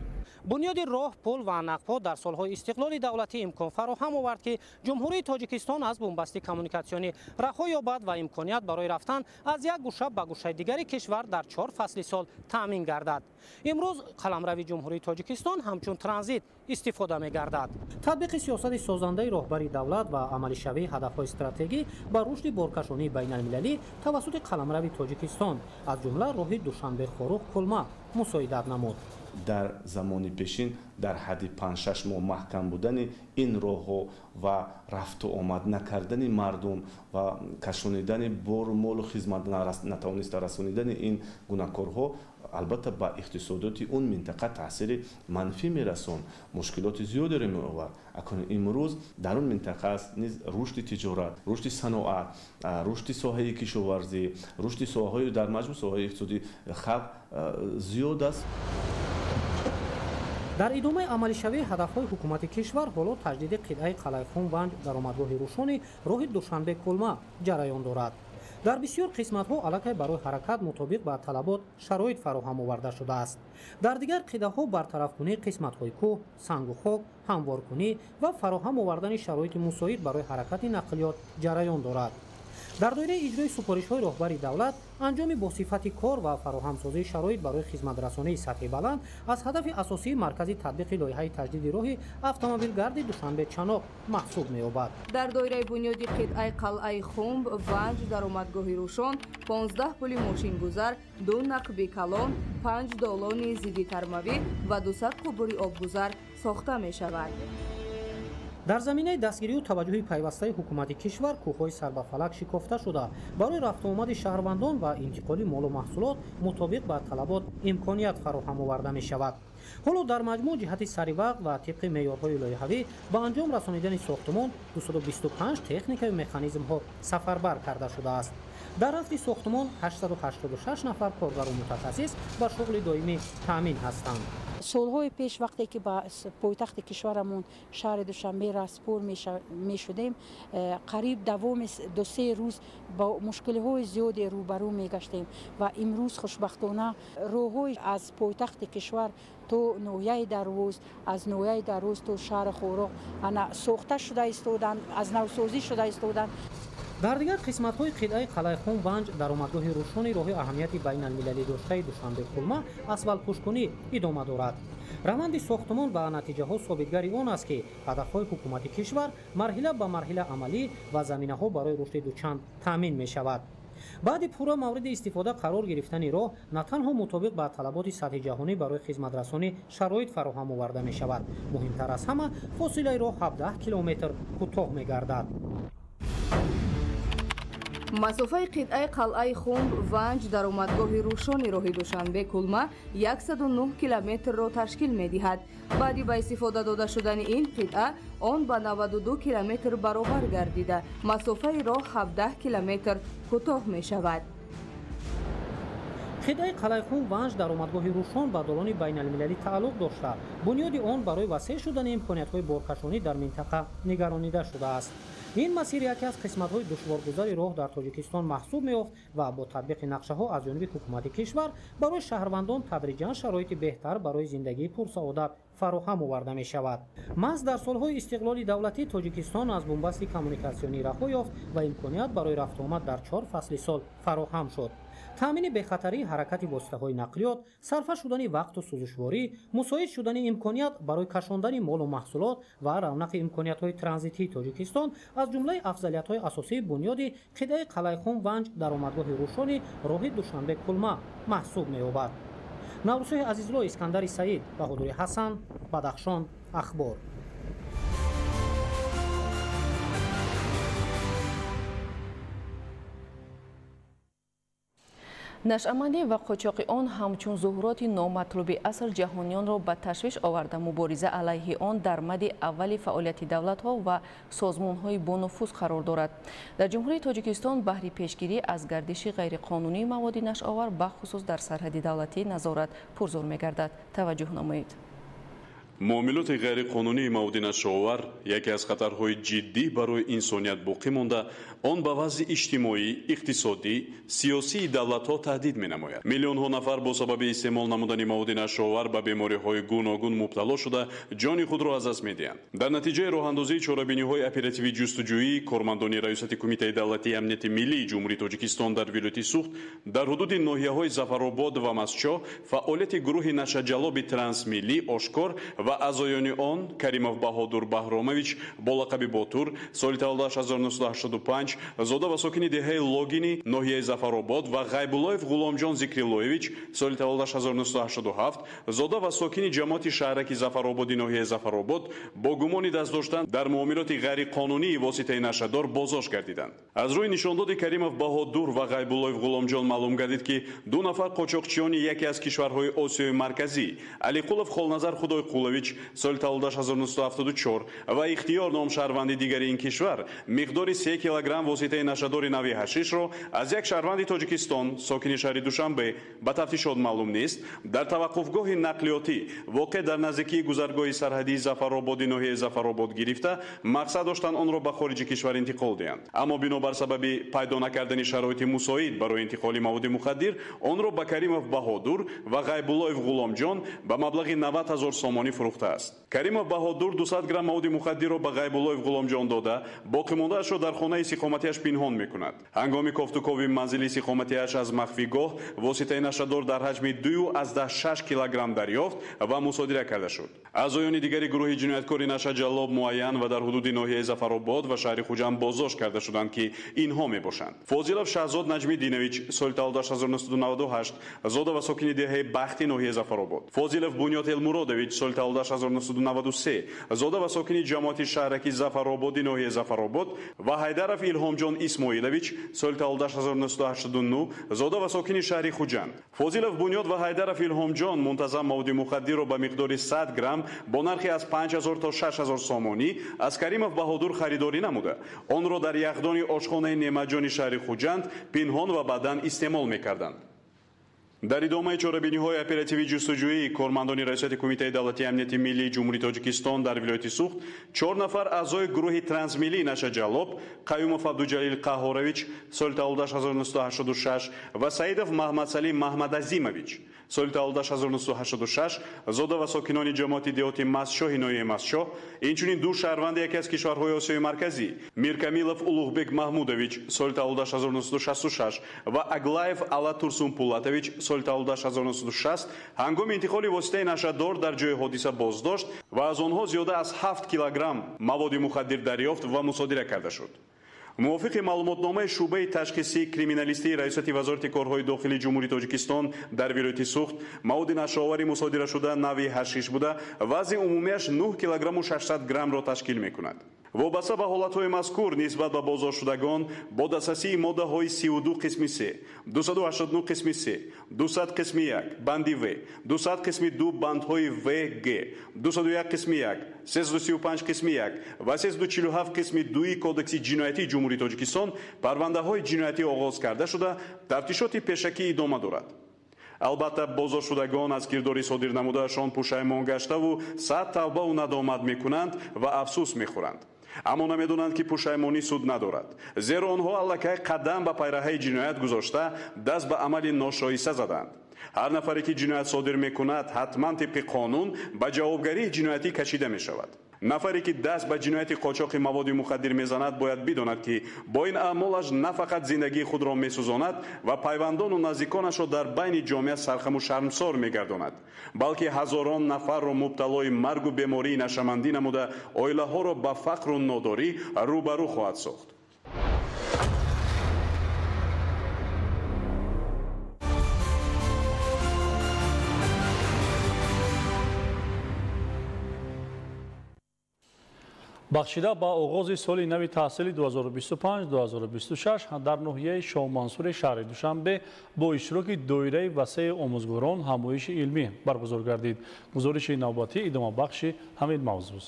بنیاد راه، پل و نقب‌ها در سالهای استقلال دولتی امکان فراهم آورد که جمهوری تاجیکستان از بنبست کمیونیکاسیونی رها یابد و امکانیت برای رفتن از یک گوشه به گوشه دیگری کشور در 4 فصل سال تامین گردد. امروز قلمرو جمهوری تاجیکستان همچون ترانزیت استفاده می‌گردد. تطبیق سیاست سازنده راهبری دولت و عملی شوی هدف‌های استراتژی با رشد بارکشانی بین‌المللی توسط قلمرو تاجیکستان از جمله راه دوشنبه خوروغ کلما مساعدت نمود. در زمان پیشین در حد 5-6 ماه محکم بودن این راه‌ها و رفت و آمد نکردن مردم و کشانیدن بار مال و خدمات نتوانست رسانیدن این گناهکارها البته با اقتصادات اون منطقه تاثیر منفی میرسون، مشکلات زیادی رو میآورد. اکنون امروز در اون منطقه است نیز رشد تجارت، رشد صنعت، رشد ساحه کشاورزی، رشد ساحه‌های در مجموع ساحه اقتصادی خلق زیاد است. در ادامه عملی شوی هدف‌های حکومت کشور حالا تجدید قطعه قلعه خون ونج درآمدگاه روشن راه دوشنبه کلما جریان دارد. در بسیار قسمت‌ها علاقه برای حرکت مطابق با طلبات شرایط فراهم آورده شده است. در دیگر قطعه‌ها برطرف کنی قسمت‌های کوه، سنگ و خاک، هموار کنی و فراهم آوردن شرایط مساعد برای حرکت نقلیات جریان دارد. در دایره اجرای سفارش‌های راهبری دولت انجام با صفت کار و فراهمسازی شرایط برای خدمت‌رسانی سطح بلند از هدف اساسی مرکزی تطبیق لایحه تجدید راه اتومبیلگرد دوشنبه چناق محسوب می‌یابد. در دایره بنیادی قطعه قلعه خنب، ونج درآمدگاه روشن، 15 پل ماشین‌گذر، 2 نقب کلان، 5 دالان ضد ترموی و 200 قبور آبگذر ساخته می‌شود. در زمینه دستگیری و توجه پیوسته حکومت کشور کوه‌های سر به فلک شکافته شده برای رفت و آمد شهروندان و انتقال مال و محصولات مطابق با طلبات امکانیت فراهم آورده می شود. حالا در مجموع جهت سری وقت و طبق معیارهای لایحه‌ای با انجام رسانیدن ساختمان 225 تکنیک و مکانیزم ها سفربر کرده شده است. در اصل ساختمان 886 نفر کارگر و متخصص با شغل دائمی تامین هستند. سالهای پیش وقتی که با پایتخت کشورمون شهر دوشنبه راسپور می شدیم قریب دوام 2-3 روز با مشکل‌های زیادی روبرو می گشتیم و امروز خوشبختانه راه‌های از پایتخت کشور تو نویای دروز، از نویای دروز تو شهر خوروغ انا ساخته شده ایستادند، از نوسازی شده ایستادند. در دیگر قسمت‌های قلعه قلعه خون ونج درآمدگاه روشن راه اهمیت بین‌المللی داشته دوشنبه کلما اسفالت پوشکنی ادامه دارد. روند ساختمان و نتیجه‌ها ثابتگری آن است که هدف‌های حکومت کشور مرحله به مرحله عملی و زمینه‌ها برای رشد دوچند تامین می‌شود. баъди пурра мавриди истифода қарор гирифтани роҳ на танҳо мутобиқ ба талаботи сатҳи ҷаҳонӣ барои хизматрасонӣ шароит фароҳам оварда мешавад. муҳимтар аз ҳама фосилаи роҳ 17 километр кӯтоҳ мегардад. масофаи қитъаи қалъаи хумр ванҷ даромадгоҳи рӯшони роҳи душанбе кулма 109 километрро ташкил медиҳад. баъди ба истифода дода шудани ин қитъа он ба 92 километр баробар гардида масофаи роҳ 17 километр кӯтоҳ мешавад. қитъаи қалайхун ванҷ даромадгоҳи рӯшон ба долони байналмилалӣ тааллуқ дошта. бунёди он барои васеъ шудани имкониятҳои боркашонӣ дар минтақа нигаронида шудааст. ин масир яке аз қисматҳои душворгузари роҳ дар тоҷикистон маҳсуб меёфт ва бо татбиқи нақшаҳо аз ҷониби ҳукумати кишвар барои шаҳрвандон тадриҷан шароити беҳтар барои зиндагии пурсаодат фароҳам оварда мешавад. маҳз дар солҳои истиқлоли давлатӣ тоҷикистон аз бумбасти коммуникатсионӣ раҳо ёфт ва имконият барои рафтуомад дар 4 фасли сол фароҳам шуд. таъмини бехатарии ҳаракати воситаҳои нақлиёт, сарфа шудани вақту сӯзишворӣ, мусоид шудани имконият барои кашондани молу маҳсулот ва равнақи имкониятҳои транзитии тоҷикистон аз ҷумлаи афзалиятҳои асосии бунёди қитъаи қалайхун ванҷ даромадгоҳи рӯшони роҳи душанбе кулма маҳсуб меёбад. наврӯзҳои азизло, искандари саид, баҳодури ҳасан, бадахшон, ахбор. нашъамандӣ ва қочоқи он ҳамчун зуҳуроти номатлуби аср ҷаҳонiyonро ба ташвиш оварда мубориза алайҳи он дар мадди аввали фаъолияти давлатҳо ва созмонҳои бонуфуз қарор дорад. дар ҷумҳурии тоҷикистон баҳри пешгирӣ аз гардиши ғайриқонунии маводи нашъовар бахусус дар сарҳади давлатӣ назорат пурзор мегардад. таваҷҷӯҳ намоед. муомилоти ғайриқонунии маводи нашъовар яке аз хатарҳои ҷиддӣ барои инсоният боқӣ монда, он ба вазъи иҷтимоӣ, иқтисодӣ, сиёсии давлатҳо таҳдид менамояд. миллионҳо нафар бо сабаби истеъмол намудани маводи нашъовар ба бемориҳои гуногун мубтало шуда ҷони худро аз даст медиҳанд. дар натиҷаи роҳандозии чорабиниҳои оперативии ҷустуҷӯӣ, кормандони раёсати кумитаи давлатии амнияти миллии ҷумҳурии Тоҷикистон дар вилояти Суғд дар ҳудуди ноҳияҳои Зафаробод ва Масчо фаъолияти гурӯҳи нашаҷалоби трансмиллӣ ошкор ва аъзоёни он Каримов Баҳодур Баҳромович бо лақаби Ботур соли таваллудаш 1985 зода ва сокини деҳаи Логини ноҳияи Зафаробод ва Ғайбуллоев Ғуломҷон Зикриллоевич соли таваллудаш 1987 зода ва сокини ҷамоати шаҳраки Зафарободи ноҳияи Зафаробод бо гумони даст доштан дар муомилоти ғайриқонунии воситаи нашадор боздошт гардиданд. аз рӯи нишондоди Каримов Баҳодур ва Ғайбуллоев Ғуломҷон маълум гардид ки ду нафар қочоқчиёни яке аз кишварҳои Осиёи марказӣ Алиқулов Холназар Худойқулович соли таваллудаш 1974 ва ихтиёр ном шаҳрванди дигари ин кишвар миқдори 3 килограмм воситаи нашадори нави ҳашишро аз як шаҳрванди Тоҷикистон сокини шаҳри Душанбе ба тафтишот маълум нест дар таваққуфгоҳи нақлиётӣ воқеъ дар наздикии гузаргоҳи сарҳадии Зафарободи ноҳияи Зафаробод гирифта мақсад доштанд онро ба хориҷи кишвар интиқол диҳанд. аммо бинобар сабаби пайдо накардани шароити мусоид барои интиқоли маводи мухаддир онро ба Каримов Баҳодур ва Ғайбуллоев Ғуломҷон ба маблағи 90 000 сомонӣ фурӯхтааст. Каримов Баҳодур 200 грамм маводи мухаддирро ба Ғайбуллоев Ғуломҷон дода боқимондаашро дар хонаи сиқоматиаш пинҳон мекунад. ҳангоми кофтукови манзили сиқоматиаш аз махфигоҳ воситаи нашадор дар ҳаҷми 2,6 килограмм дарёфт ва мусодира карда шуд. аъзоёни дигари гурӯҳи ҷинояткори нашаҷаллоб муайян ва дар ҳудуди ноҳияи Зафаробод ва шаҳри Хуҷанд боздошт карда шуданд ки инҳо мебошанд. фозилов Шаҳзод Наҷмиддинович соли таваллудаш 1998 зода ва сокини деҳаи Бахти ноҳияи Зафаробод. фозилов Бунёд Элмуродович соли таваллудаш 1993 зода ва сокини ҷамоати шаҳраки Зафарободи ноҳияи Зафаробод ва Ҳайдаров Илҳомҷон Исмоилович соли таваллудаш 1989 зода ва сокини шаҳри Хуҷанд. фозилов Бунёд ва Ҳайдаров Илҳомҷон мунтазам маводи мухаддирро ба миқдори 100 грамм бо нархи аз 5000 то 6000 сомонӣ аз Каримов Баҳодур харидорӣ намуда онро дар яхдони ошхонаи Немаҷони шаҳри Хуҷанд пинҳон ва баъдан истеъмол мекарданд. дар идомаи чорабиниҳои оперативии ҷустуҷӯӣ кормандони раёсати кумитаи давлатии амнияти миллии ҷумҳурии Тоҷикистон дар вилояти Суғд 4 нафар аъзои гурӯҳи трансмиллии нашаҷалоб Қаюмов Абдуҷалил Қаҳорович соли таваллудаш 1986 ва Саидов Маҳмадсалим Маҳмадазимович соли таваллудаш 1986 зода ва сокинони ҷамоати деҳоти Масчоҳи ноҳияи Масчоҳ инчунин ду шаҳрванди яке аз кишварҳои Осиёи марказӣ Миркамилов Улуғбек Маҳмудович соли таваллудаш 1966 ва Аглаев Алла Турсунпулатович соли таваллудаш 1960 ҳангоми интиқоли воситаи нашадор дар ҷои ҳодиса боздошт ва аз онҳо зиёда аз 7 килограмм маводи мухаддир дарёфт ва мусодира карда шуд. мувофиқи маълумотномаи шуъбаи ташхисии криминалистии раисати вазорати корҳои дохилии ҷумҳурии тоҷикистон дар вилояти сухт маводи нашоавари мусодирашуда нави ҳашиш буда вазни умумияш 9 килограмму 600 граммро ташкил мекунад. вобаста ба ҳолатҳои мазкур нисбат ба бозоршудагон бо дастрасии моддаҳои 32 қисми 3, 289 қисми 3, 200 қисми 1 банди В, 200 қисми 2 бандҳои В, Г, 201 қисми 1, 335 қисми 1 ва 347 қисми 2 кодекси ҷиноятии ҷумҳурии тоҷикистон парвандаҳои ҷиноятӣ оғоз карда шуда тафтишоти пешакӣ идома дорад. албатта бозоршудагон аз кирдори содир намудаашон пушаймон гаштаву сад тавбаву надомат мекунанд ва афсӯс мехӯранд. аммо намедонанд ки пушаймонӣ суд надорад, зеро онҳо аллакай қадам ба пайраҳаи ҷиноят гузошта даст ба амали ношоиста заданд. ҳар нафаре ки ҷиноят содир мекунад ҳатман тибқи қонун ба ҷавобгарии ҷиноятӣ кашида мешавад. нафаре ки даст ба ҷинояти қочоқи маводи мухаддир мезанад бояд бидонад ки бо ин аъмолаш на фақат зиндагии худро месӯзонад ва пайвандону наздиконашро дар байни ҷомеа сархаму шармсор мегардонад, балки ҳазорон нафарро мубталои маргу бемории нашамандӣ намуда оилаҳоро ба фақру нодорӣ рӯбарӯ хоҳад сохт. бахшида ба оғози соли нави таҳсили 2025-2026 дар ноҳияи шоҳмансури шаҳри душанбе бо иштироки доираи васеъи омӯзгорон ҳамоиши илмӣ баргузор гардид. гузориши навбатӣ идомабахши ҳамид мавзӯз.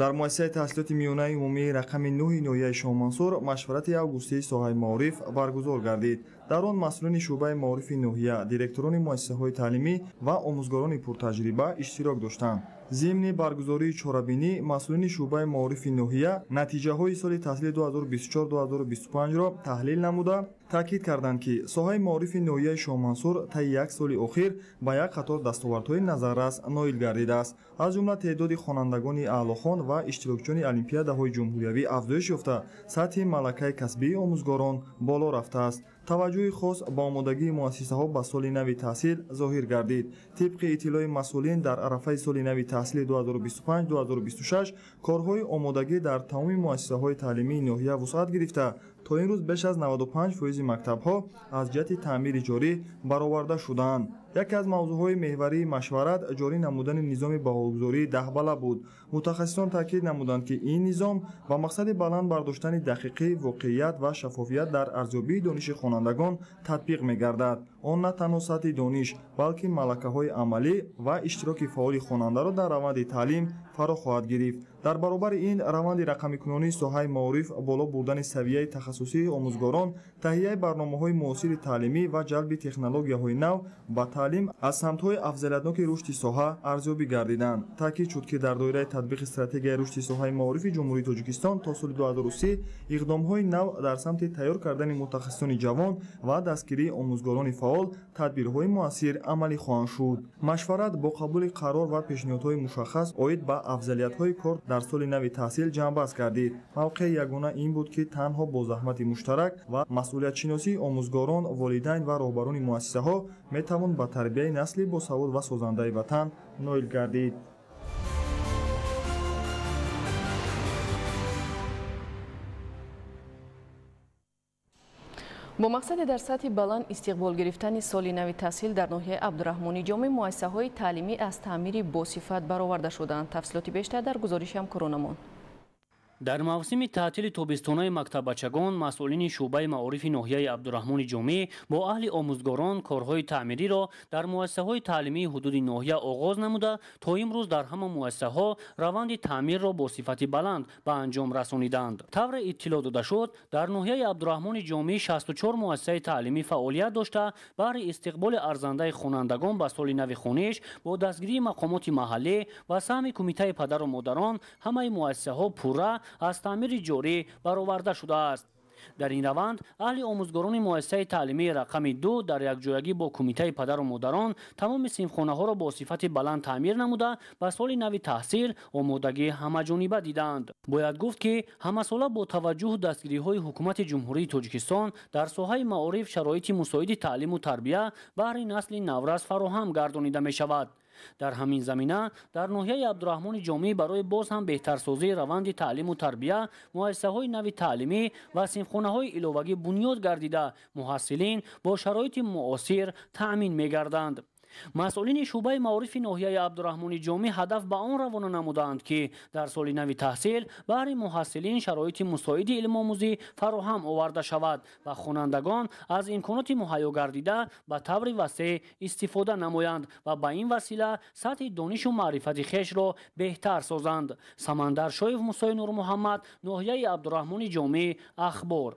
дар муассисаи таҳсилоти миёнаи умумии рақами 9 ноҳияи шоҳмансур машварати августии соҳаи маориф баргузор гардид. дар он масъулини шуъбаи маорифи ноҳия, директорони муассисаҳои таълимӣ ва омӯзгорони пуртаҷриба иштирок доштанд. зимни баргузории чорабинӣ масъулини шуъбаи маорифи ноҳия натиҷаҳои соли таҳсили 2024-2025-ро таҳлил намуда таъкид карданд ки соҳаи маорифи ноҳияи шоҳмансур таи як соли охир ба як қатор дастовардҳои назаррас ноил гардидааст. аз ҷумла теъдоди хонандагони аълохон ва иштирокчиёни олимпиадаҳои ҷумҳуриявӣ афзоиш ёфта, сатҳи малакаи касбии омӯзгорон боло рафтааст. таваҷҷӯҳи хос ба омодагии муассисаҳо ба соли нави таҳсил зоҳир гардид. тибқи иттилои масъулин дар арафаи соли нави таҳсили 2025-2026 корҳои омодагӣ дар тамоми муассисаҳои таълимии ноҳия вусъат гирифта, то ин рӯз беш аз 95% мактабҳо аз ҷиҳати таъмири ҷорӣ бароварда шудаанд. яке аз мавзӯъҳои меҳварии машварат ҷорӣ намудани низоми баҳогузории даҳбала буд. мутахассисон таъкид намуданд ки ин низом ба мақсади баланд бардоштани дақиқӣ, воқеият ва шаффофият дар арзёбии дониши хонандагон татбиқ мегардад. он на танҳо сатҳи дониш, балки малакаҳои амалӣ ва иштироки фаъоли хонандаро дар раванди таълим фаро хоҳад гирифт. дар баробари ин раванди рақамикунонии соҳаи маориф, боло бурдани савияи тахассусии омӯзгорон, таҳияи барномаҳои муосири таълимӣ ва ҷалби технологияҳои нав ба таълим аз самтҳои афзалиятноки рушди соҳа арзёбӣ гардиданд. таъкид шуд ки дар доираи татбиқи стратегияи рушди соҳаи маорифи ҷумҳурии тоҷикистон то соли 2030 иқдомҳои нав дар самти тайёр кардани мутахассисони ҷавон ва дастгирии омӯзгорони фаъол тадбирҳои муассир амалӣ хоҳанд шуд. машварат бо қабули қарор ва пешниҳодҳои мушаххас оид ба афзалиятҳои кор дар соли нави таҳсил ҷамъбаст гардид. мавқеи ягона ин буд ки танҳо бо заҳмати муштарак ва масъулиятшиносии омӯзгорон, волидайн ва роҳбарони муассисаҳо метавон ба тарбияи насли босавод ва созандаи ватан ноил гардид. бо мақсаде дар сатҳи баланд истиқбол гирифтани соли нави таҳсил дар ноҳияи абдурахмони ҷоми муассисаҳои таълимӣ аз таъмири босифат бароварда шуданд. тафсилоти бештар дар гузориши ҳамкоронамон. дар мавсими таътили тобистонаи мактаббачагон масъулини шуъбаи маорифи ноҳияи абдурахмони ҷомеъ бо аҳли омӯзгорон корҳои таъмириро дар муассисаҳои таълимии ҳудуди ноҳия оғоз намуда то имрӯз дар ҳама муассисаҳо раванди таъмирро бо сифати баланд ба анҷом расониданд. тавре иттилоъ дода шуд, дар ноҳияи абдурахмони ҷомеъ 64 муассисаи таълимӣ фаъолият дошта баҳри истиқболи арзандаи хонандагон ба соли нави хониш бо дастгирии мақомоти маҳаллӣ ва саҳми кумитаи падару модарон ҳамаи муассисаҳо пурра аз таъмири ҷорӣ бароварда шудааст. дар ин раванд аҳли омӯзгорони муассисаи таълимии рақами 2 дар якҷоягӣ бо кумитаи падару модарон тамоми синфхонаҳоро бо сифати баланд таъмир намуда ба соли нави таҳсил омодагии ҳамаҷониба диданд. бояд гуфт ки ҳамасола бо таваҷҷӯҳ дастгириҳои ҳукумати ҷумҳурии тоҷикистон дар соҳаи маориф шароити мусоиди таълиму тарбия баҳри насли наврас фароҳам гардонида мешавад. дар ҳамин замина дар ноҳияи абдурахмони ҷомӣ барои боз ҳам беҳтарсозии раванди таълиму тарбия муассисаҳои нави таълимӣ ва синфхонаҳои иловагӣ бунёд гардида муҳассилин бо шароити муосир таъмин мегарданд. масъулини шӯъбаи маорифи ноҳияи абдурахмони ҷомӣ ҳадаф ба он равона намуданд ки дар соли нави таҳсил баҳри муҳассилин шароити мусоиди илмомӯзӣ фароҳам оварда шавад ва хонандагон аз имконоти муҳайё гардида ба таври васеъ истифода намоянд ва ба ин васила сатҳи донишу маърифати хешро беҳтар созанд. Самандар Шоев, Мусои Нурмуҳаммад, ноҳияи абдурахмони ҷомӣ, Ахбор.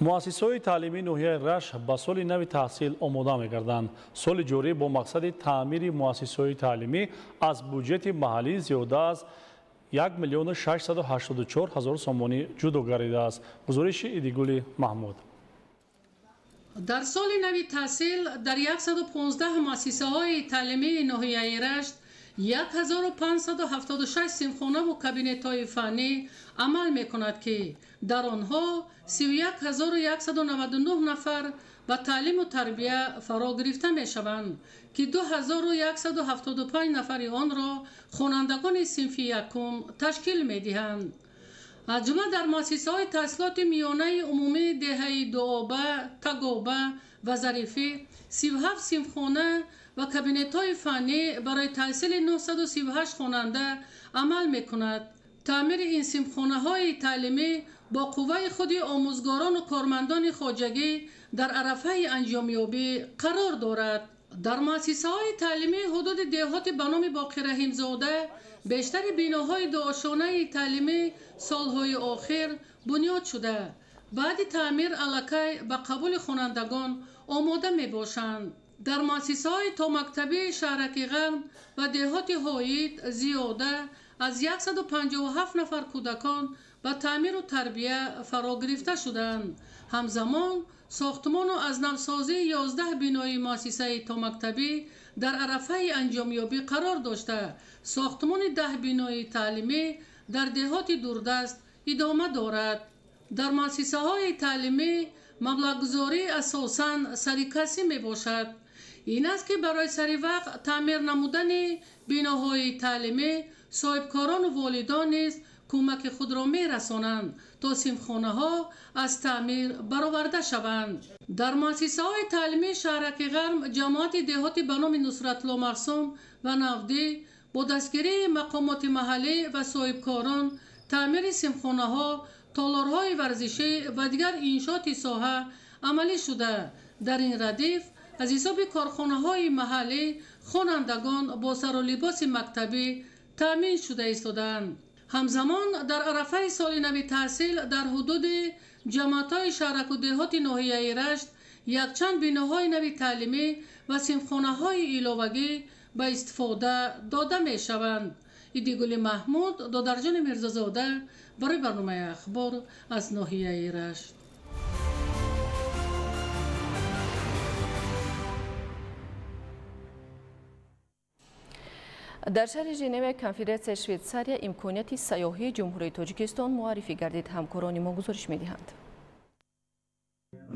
муассисаҳои таълимии ноҳияи Рашт ба соли нави таҳсил омода мегарданд. соли ҷорӣ бо мақсади таъмири муассисаҳои таълимӣ аз буҷети маҳаллӣ зиёда аз 1 млн 684 000 сомонӣ ҷудо гардидааст. гузориши Идигули Маҳмуд. дар соли нави таҳсил дар 115 муассисаҳои таълимии ноҳияи Рашт 1576 синфхонаву кабинетҳои фаннӣ амал мекунад ки дар онҳо 31199 нафар ба таълиму тарбия фаро гирифта мешаванд ки 2175 нафари онро хонандагони синфи якум ташкил медиҳанд. аз ҷумла дар муассисаҳои таҳсилоти миёнаи умумии деҳаи Дуоба, Тагоба ва Зарифӣ 37 синфхона ва кабинетҳои фаннӣ барои таҳсили 938 хонанда амал мекунад. таъмири ин синфхонаҳои таълимӣ бо қувваи худи омӯзгорону кормандони хоҷагӣ дар арафаи анҷомёбӣ қарор дорад. дар муассисаҳои таълимии ҳудуди деҳоти ба номи Боқираҳимзода бештари биноҳои дуошонаи таълимӣ солҳои охир бунёд шуда, баъди таъмир аллакай ба қабули хонандагон омода мебошанд. дар муассисаҳои томактабии шаҳраки ғарб ва деҳоти ҳоид зиёда аз 157 нафар кӯдакон ба таъмиру тарбия фаро гирифта шуданд. ҳамзамон сохтмону азнавсозии 11 бинои муассисаи томактабӣ дар арафаи анҷомёбӣ қарор дошта, сохтмони 10 бинои таълимӣ дар деҳоти дурдаст идома дорад. дар муассисаҳои таълимӣ маблағгузорӣ асосан сари касӣ мебошад. ин аст ки барои саривақт таъмир намудани биноҳои таълимӣ соҳибкорону волидон низ кӯмаки худро мерасонанд, то синфхонаҳо аз таъмир бароварда шаванд. дар муассисаҳои таълимии шаҳраки ғарб ҷамоати деҳоти ба номи Нусратло Махсум ва Навдӣ бо дастгирии мақомоти маҳаллӣ ва соҳибкорон таъмири синфхонаҳо, толорҳои варзишӣ ва дигар иншооти соҳа амалӣ шуда. дар ин радиф аз ҳисоби корхонаҳои маҳаллӣ хонандагон бо сару либоси мактабӣ таъмин шуда истодаанд. ҳамзамон дар арафаи соли нави таҳсил дар ҳудуди ҷамоатҳои шаҳраку деҳоти ноҳияи Рашт якчанд биноҳои нави таълимӣ ва синфхонаҳои иловагӣ ба истифода дода мешаванд. Идигули Маҳмуд, Додарҷони Мирзозода, барои барномаи Ахбор аз ноҳияи Рашт. дар шаҳри Женева конференсияи Швейтсария имконияти сайёҳии ҷумҳурии Тоҷикистон муаррифӣ гардид. ҳамкорони мо гузориш медиҳанд.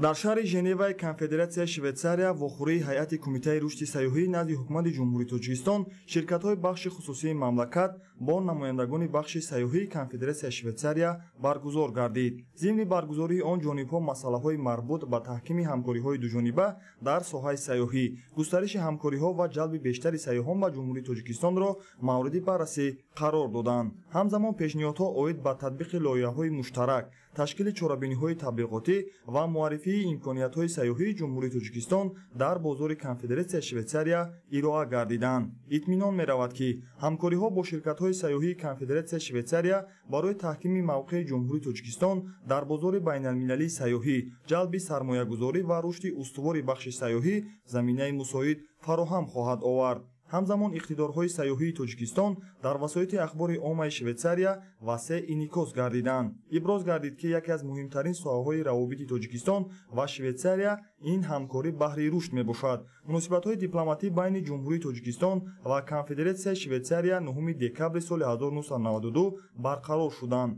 дар шаҳри Женеваи Конфедератсияи Швейтсария вохӯрии ҳайати Кумитаи рушди сайёҳӣ назди ҳукумати ҷумҳурии Тоҷикистон ширкатҳои бахши хусусии мамлакат бо намояндагони бахши сайёҳии Конфедератсияи Швейтсария баргузор гардид. зимни баргузории он ҷонибҳо масъалаҳои марбут ба таҳкими ҳамкориҳои дуҷониба дар соҳаи сайёҳӣ, густариши ҳамкориҳо ва ҷалби бештари сайёҳон ба ҷумҳурии Тоҷикистонро мавриди баррасӣ қарор доданд. ҳамзамон пешниҳодҳо оид ба татбиқи лоиҳаҳои муштарак, ташкили чорабиниҳои таблиғотӣ ва муаррифии имкониятҳои сайёҳии ҷумҳурии Тоҷикистон дар бозори Конфедератсияи Швейтсария ироа гардиданд. итминон меравад ки ҳамкориҳо бо ширкатҳои сайёҳии Конфедератсияи Швейтсария барои таҳкими мавқеи ҷумҳурии Тоҷикистон дар бозори байналмилалии сайёҳӣ, ҷалби сармоягузорӣ ва рушди устувори бахши сайёҳӣ заминаи мусоид фароҳам хоҳад овард. ҳамзамон иқтидорҳои сайёҳии Тоҷикистон дар васоити ахбори оммаи Швейтсария васеъ инъикос гардиданд. иброз гардид ки яке аз муҳимтарин соҳаҳои равобити Тоҷикистон ва Швейтсария ин ҳамкорӣ баҳри рушд мебошад. муносибатҳои дипломатӣ байни ҷумҳурии Тоҷикистон ва Конфедератсияи Швейтсария 9 декабри соли 1992 барқарор шуданд.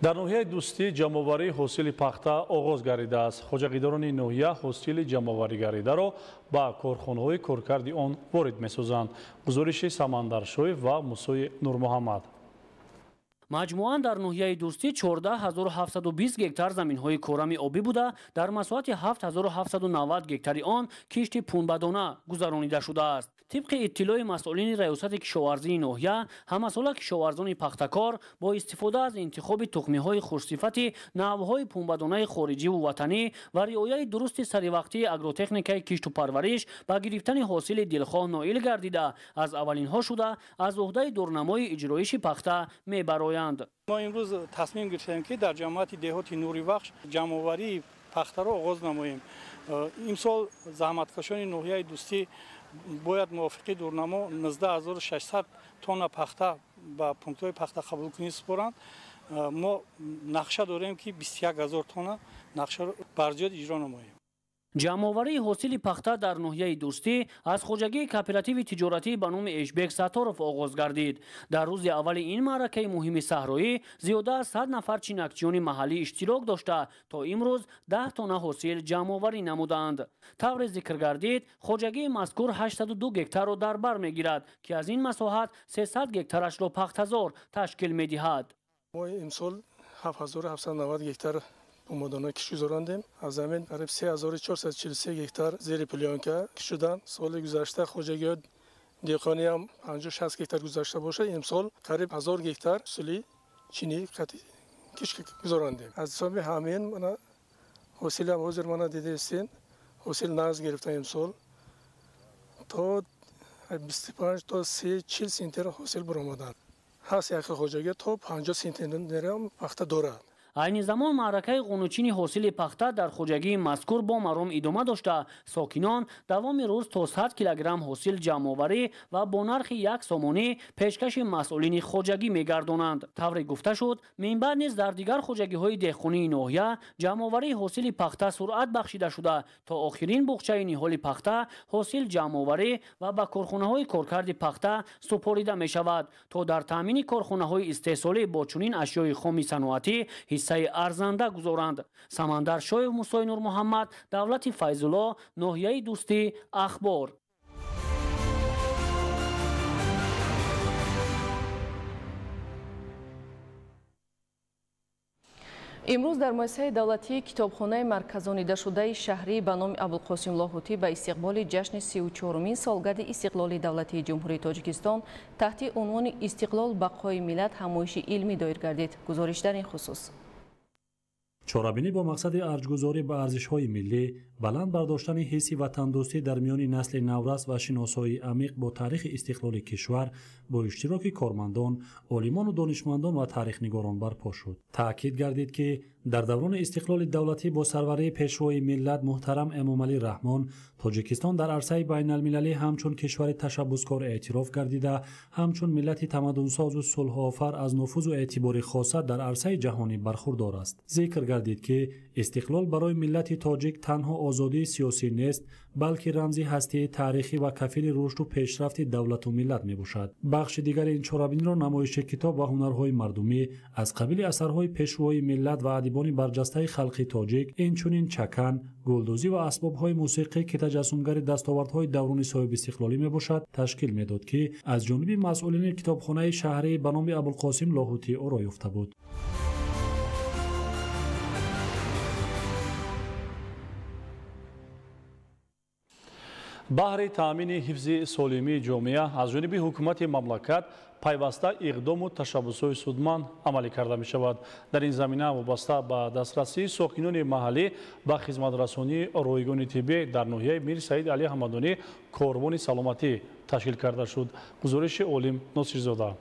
дар ноҳияи дӯстӣ ҷамъоварии ҳосили пахта оғоз гардидааст. хоҷақидорони ноҳия ҳосили ҷамъоваригардидаро ба корхонаҳои коркарди он ворид месозанд. гузориши Самандар Шоев ва Мусои Нурмуҳаммад. маҷмуан дар ноҳияи дӯстӣ 14720 гектар заминҳои корами обӣ буда, дар масоҳати 7790 гектари он кишти пунбадона гузаронида шудааст. тибқи иттилои масъулини раёсати кишоварзии ноҳия, ҳамасола кишоварзони пахтакор бо истифода аз интихоби тухмиҳои хушсифати навъҳои пунбадонаи хориҷиву ватанӣ ва риояи дурусти саривақтии агротехникаи кишту парвариш ба гирифтани ҳосили дилхоҳ ноил гардида, аз аввалинҳо шуда аз уҳдаи дурнамои иҷроиши пахта мебароянд. мо имрӯз тасмим гирифтем ки дар ҷамъияти деҳоти Нури Бахш ҷамъоварии пахтаро оғоз намоем. имсол заҳматкашони ноҳияи дӯстӣ бояд мувофиқи дурнамо 19600 тонна пахта ба пунктҳои пахта қабулкунӣ супоранд. мо нақша дорем ки 21000 тонна нақшаро барҷоят иҷро намоем. ҷамъоварии ҳосили пахта дар ноҳияи дӯстӣ аз хоҷагии кооперативи тиҷоратӣ ба номи Эшбек Сатторов оғоз гардид. дар рӯзи аввали ин маъракаи муҳими саҳроӣ зиёда аз 100 нафар чинакчиёни маҳаллӣ иштирок дошта, то имрӯз 10 тонна ҳосил ҷамъоварӣ намуданд. тавре зикр гардид, хоҷагии мазкур 82 гектарро дар бар мегирад, ки аз ин масоҳат 300 гектарашро пахтазор ташкил медиҳад. мо имсол 7790 гектар пунбадона киш гузарондем. аз замин қариб 3443 гектар зери пленка кишиданд. соли гузашта хоҷагиёт деҳқонӣ ҳам 50-60 гектар гузашта бошад. имсол қариб 1000 гектар сули чини киш гузарондем. аз ҳисоби ҳамин мана ҳосили ҳам ҳозир мана дида истин ҳосил нағз гирифта имсол то 25 то 30-40 сентер ҳосил баромаданд. ҳаст яке хоҷагиёт то 50 сентер ҳам пахта дорад. айни замон маъракаи қонучини ҳосили пахта дар хоҷагии мазкур бо маром идома дошта, сокинон давоми рӯз то 100 килограмм ҳосил ҷамъоварӣ ва бо нархи 1 сомонӣ пешкаши масъулини хоҷагӣ мегардонанд. тавре гуфта шуд, минбаъд низ дар дигар хоҷагиҳои деҳқонии ноҳия ҷамъоварии ҳосили пахта суръат бахшида шуда, то охирин буғчаи ниҳоли пахта ҳосил ҷамъоварӣ ва ба корхонаҳои коркарди пахта супорида мешавад, то дар таъмини корхонаҳои истеҳсолӣ бо чунин ашёи хоми саноатӣ ҳиссаи арзанда гузоранд. Самандар Шоев, Мусои Нурмуҳаммад, Давлати Файзулло, ноҳияи дӯстӣ, Ахбор. имрӯз дар муассисаи давлатии китобхонаи марказонидашудаи шаҳрӣ ба номи Абулқосим Лоҳутӣ ба истиқболи ҷашни 34-умин солгади истиқлоли давлатии ҷумҳурии Тоҷикистон таҳти унвони «Истиқлол бақои миллат» ҳамоиши илмӣ доир гардид. гузориш дар ин хусус. чорабинӣ бо мақсади арҷгузорӣ ба арзишҳои миллӣ, баланд бардоштани ҳисси ватандӯстӣ дар миёни насли наврас ва шиносоии амиқ бо таърихи истиқлоли кишвар бо иштироки кормандон, олимону донишмандон ва таърихнигорон барпо шуд. таъкид гардид ки дар даврони истиқлоли давлатӣ бо сарварии пешвои миллат муҳтарам Эмомалӣ Раҳмон, Тоҷикистон дар арсаи байналмилалӣ ҳамчун кишвари ташаббускор эътироф гардида, ҳамчун миллати тамаддунсозу сулҳуофар аз нуфузу эътибори хоса дар арсаи ҷаҳонӣ бархурдор аст. зикр гардид ки истиқлол барои миллати тоҷик танҳо озодии сиёсӣ нест, балки рамзи ҳастии таърихӣ ва кафили рушду пешрафти давлату миллат мебошад. бахши дигари ин чорабиниро намоиши китоб ва ҳунарҳои мардумӣ аз қабили асарҳои пешвои миллат ва адибони барҷастаи халқи тоҷик, инчунин чакан, гулдӯзӣ ва асбобҳои мусиқӣ ки таҷассумгари дастовардҳои даврони соҳибистиқлолӣ мебошад, ташкил медод ки аз ҷониби масъулини китобхонаи шаҳрӣ ба номи Абулқосим Лоҳутӣ оро ёфта буд. баҳри таъмини ҳифзи солимии ҷомеа аз ҷониби ҳукумати мамлакат пайваста иқдому ташаббусҳои судманд амалӣ карда мешавад. дар ин замина вобаста ба дастрасии сокинони маҳаллӣ ба хизматрасонии ройгони тиббӣ дар ноҳияи Мир Саид Алӣ Ҳамадонӣ корвони саломатӣ ташкил карда шуд. гузориши Олим Носирзода.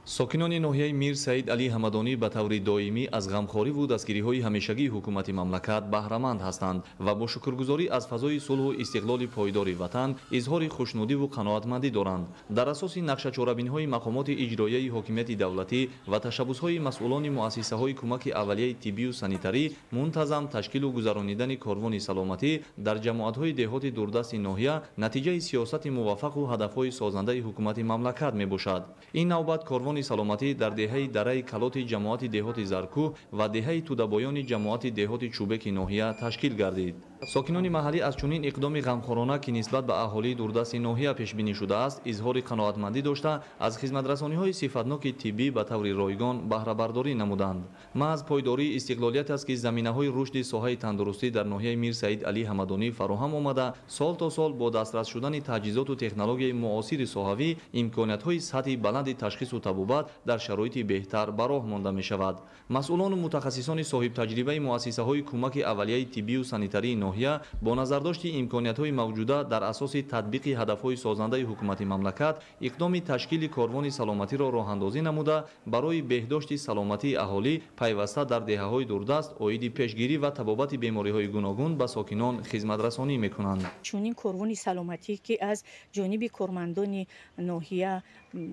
сокинони ноҳияи Мир Саид Алӣ Ҳамадонӣ ба таври доимӣ аз ғамхориву дастгириҳои ҳамешагии ҳукумати мамлакат баҳраманд ҳастанд ва бо шукргузорӣ аз фазои сулҳу истиқлоли пойдори ватан изҳори хушнудиву қаноатмандӣ доранд. дар асоси нақшачорабиниҳои мақомоти иҷроияи ҳокимияти давлатӣ ва ташаббусҳои масъулони муассисаҳои кӯмаки аввалияи тиббию санитарӣ мунтазам ташкилу гузаронидани корвони саломатӣ дар ҷамоатҳои деҳоти дурдасти ноҳия натиҷаи сиёсати муваффақу ҳадафҳои созандаи ҳукумати мамлакат мебошад. ин навбат корвони карвони саломатӣ дар деҳаи дараи калоти ҷамоати деҳоти заркӯҳ ва деҳаи тудабоёни ҷамоати деҳоти чӯбеки ноҳия ташкил гардид. сокинони маҳаллӣ аз чунин иқдоми ғамхорона ки нисбат ба аҳолии дурдасти ноҳия пешбинӣ шудааст изҳори қаноатмандӣ дошта аз хизматрасониҳои сифатноки тиббӣ ба таври ройгон баҳрабардорӣ намуданд. маҳз пойдории истиқлолият аст ки заминаҳои рушди соҳаи тандурустӣ дар ноҳияи Мир Саид Али Ҳамадонӣ фароҳам омада сол то сол бо дастрас шудани таҷҳизоту технологияи муосири соҳавӣ имкониятҳои сатҳи баланди ташхису табобат дар шароити беҳтар ба роҳ монда мешавад. масъулону мутахассисони соҳибтаҷрибаи муассисаҳои кӯмаки аввалияи тиббию санитарии ноҳия бо назардошти имкониятҳои мавҷуда дар асоси татбиқи ҳадафҳои созандаи ҳукумати мамлакат иқдоми ташкили корвони саломатиро роҳандозӣ намуда барои беҳдошти саломатии аҳолӣ пайваста дар деҳаҳои дурдаст оиди пешгирӣ ва табобати бемориҳои гуногун ба сокинон хизматрасонӣ мекунанд. чунин корвони саломатӣ ки аз ҷониби кормандони ноҳия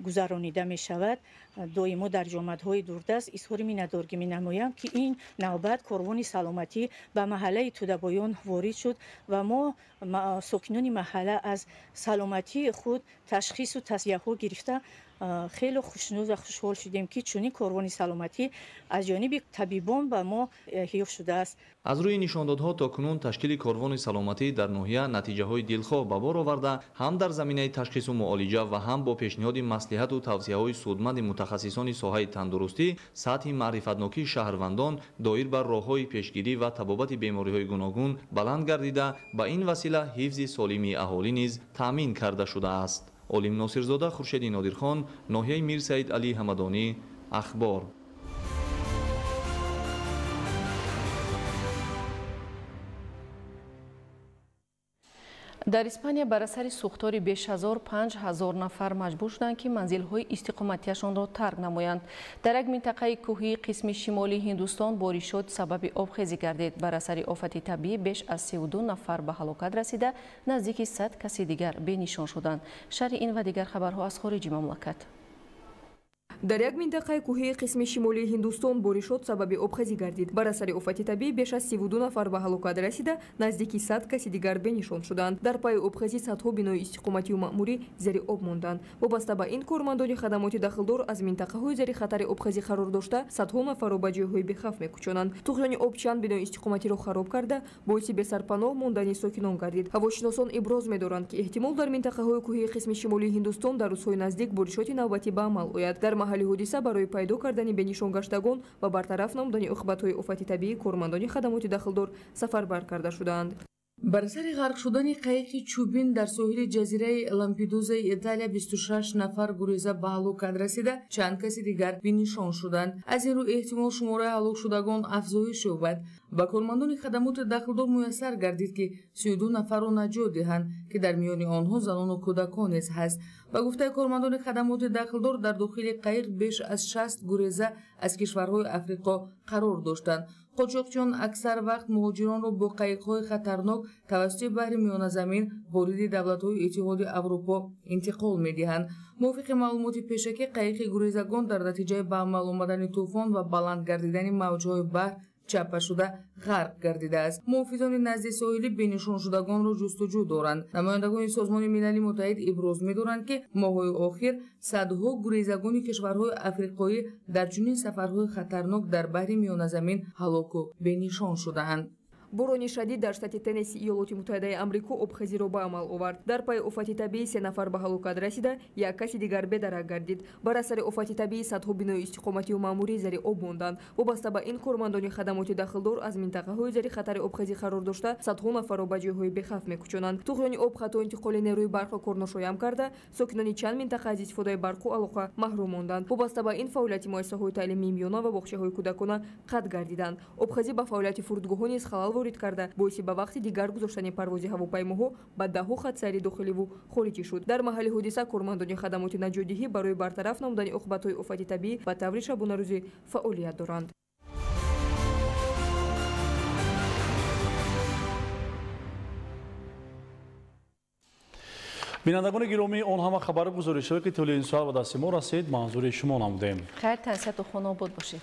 гузаронида мешавад доимо дар ҷомаатҳои дурдаст изҳори миннатдорӣ менамоям ки ин навбат корвони саломатӣ ба маҳаллаи тудабоён ворид шуд ва мо сокинони маҳалла аз саломатии худ ташхису тасъяҳо гирифта хеле хушнуд ва хушҳол шудем ки чунин корвони саломатӣ аз ҷониби табибон ба мо эҳё шудааст. аз рӯи нишондодҳо то кунун ташкили корвони саломатӣ дар ноҳия натиҷаҳои дилхоҳ ба бор оварда ҳам дар заминаи ташхису муолиҷа ва ҳам бо пешниҳоди маслиҳату тавсияҳои судманди мутахассисони соҳаи тандурустӣ сатҳи маърифатнокии шаҳрвандон доир бар роҳҳои пешгирӣ ва табобати бемориҳои гуногун баланд гардида ба ин васила ҳифзи солимии аҳолӣ низ таъмин карда шудааст. олим носирзода, хуршеди нодирхон, ноҳияи Мир Саид Али Ҳамадонӣ, ахбор. дар испания бар асари сӯхтори беш аз 5000 нафар маҷбур шуданд ки манзилҳои истиқоматиашонро тарк намоянд. дар як минтақаи кӯҳии қисми шимолии Ҳиндустон боришот сабаби обхезӣ гардид. бар асари офати табиӣ беш аз 32 нафар ба ҳалокат расида, наздики 100 каси дигар бенишон шуданд. шарҳи ин ва дигар хабарҳо аз хориҷи мамлакат. дар як минтақаи кӯҳии қисми шимолии Ҳиндустон боришот сабаби обхезӣ гардид. бар асари офати табиӣ беш аз 32 нафар ба ҳалокат расида, наздики 100 каси дигар бенишон шуданд. дар пайи обхезӣ садҳо бинои истиқоматию маъмурӣ зери об монданд. вобаста ба ин кормандони хадамоти дахлдор аз минтақаҳои зери хатари обхезӣ қарор дошта садҳо нафарро ба ҷойҳои бехавф мекӯчонанд. туғёни об чанд бинои истиқоматиро хароб карда боиси бесарпаноҳ мондани сокинон гардид. ҳавошиносон иброз медоранд ки эҳтимол дар минтақаҳои кӯҳии қисми шимолии Ҳиндустон дар рӯзҳои наздик боришоти навбатӣ ба амал ояд. дар маҳалли ҳодиса барои пайдо кардани бенишонгаштагон ва бартараф намудани оқибатҳои офати табиӣ кормандони хадамоти дахлдор сафарбар карда шуданд. бар асари ғарқ шудани қайиқи чӯбин дар соҳили ҷазираи Лампедузаи Италия 26 нафар гуреза ба ҳалокат расида, чанд каси дигар бенишон шуданд. аз ин рӯ эҳтимол шумораи ҳалокшудагон афзоиш ёбад. ба кормандони хадамоти дахлдор муяссар гардид ки 32 нафарро наҷот диҳанд ки дар миёни онҳо занону кӯдакон низ ҳаст. ба гуфтаи кормандони хадамоти дахлдор дар дохили қайиқ беш аз 60 гуреза аз кишварҳои Африқо қарор доштанд. қочоқчиён аксар вақт муҳоҷиронро бо қайиқҳои хатарнок тавассути баҳри миёназамин вориди давлатҳои Иттиҳоди Аврупо интиқол медиҳанд. мувофиқи маълумоти пешакӣ қайиқи гурезагон дар натиҷаи ба амал омадани тӯфон ва баланд гардидани мавҷҳои баҳр чаппа шуда ғарқ гардидааст. муҳофизони назди соҳилӣ бенишоншудагонро ҷустуҷӯ доранд. намояндагони Созмони Милали Муттаҳид иброз медоранд ки моҳҳои охир садҳо гурезагони кишварҳои африқоӣ дар чунин сафарҳои хатарнок дар баҳри миёназамин ҳалоку бенишон шудаанд. борони шадид дар штати Теннесси Иёлоти Муттаҳидаи Амрико обхезиро ба амал овард. дар пайи офати табиӣ 3 нафар ба ҳалокат расида, як каси дигар бедарак гардид. бар асари офати табиӣ садҳо бинои истиқоматию маъмурӣ зери об монданд. вобаста ба ин кормандони хадамоти дахлдор аз минтақаҳои зери хатари обхезӣ қарор дошта садҳо нафарро ба ҷойҳои бехавф мекӯчонанд. туғёни об хатто интиқоли нерӯи барқро корношоям карда, сокинони чанд минтақа аз истифодаи барқу алоқа маҳрум монданд. вобаста ба ин фаъолияти муассисаҳои таълимии миёна ва бохчаҳои кӯдакона қатъ гардиданд. обхезӣ ба фаъолияти фурудгоҳҳо низ халал ворид карда, боиси ба вақти дигар гузоштани парвози ҳавопаймоҳо ба даҳҳо хат сайри дохиливу хориҷӣ шуд. дар маҳалли ҳодиса кормандони хадамоти наҷотдиҳӣ барои бартараф намудани оқибатҳои офати табиӣ ба таври шабонарӯзӣ фаъолият доранд. бинандагони гиромӣ, он ҳама хабару гузоришҳое ки тӯли ин соат ба дасти мо расид манзури шумо намудем. хайр, танисияту хунобод бошед.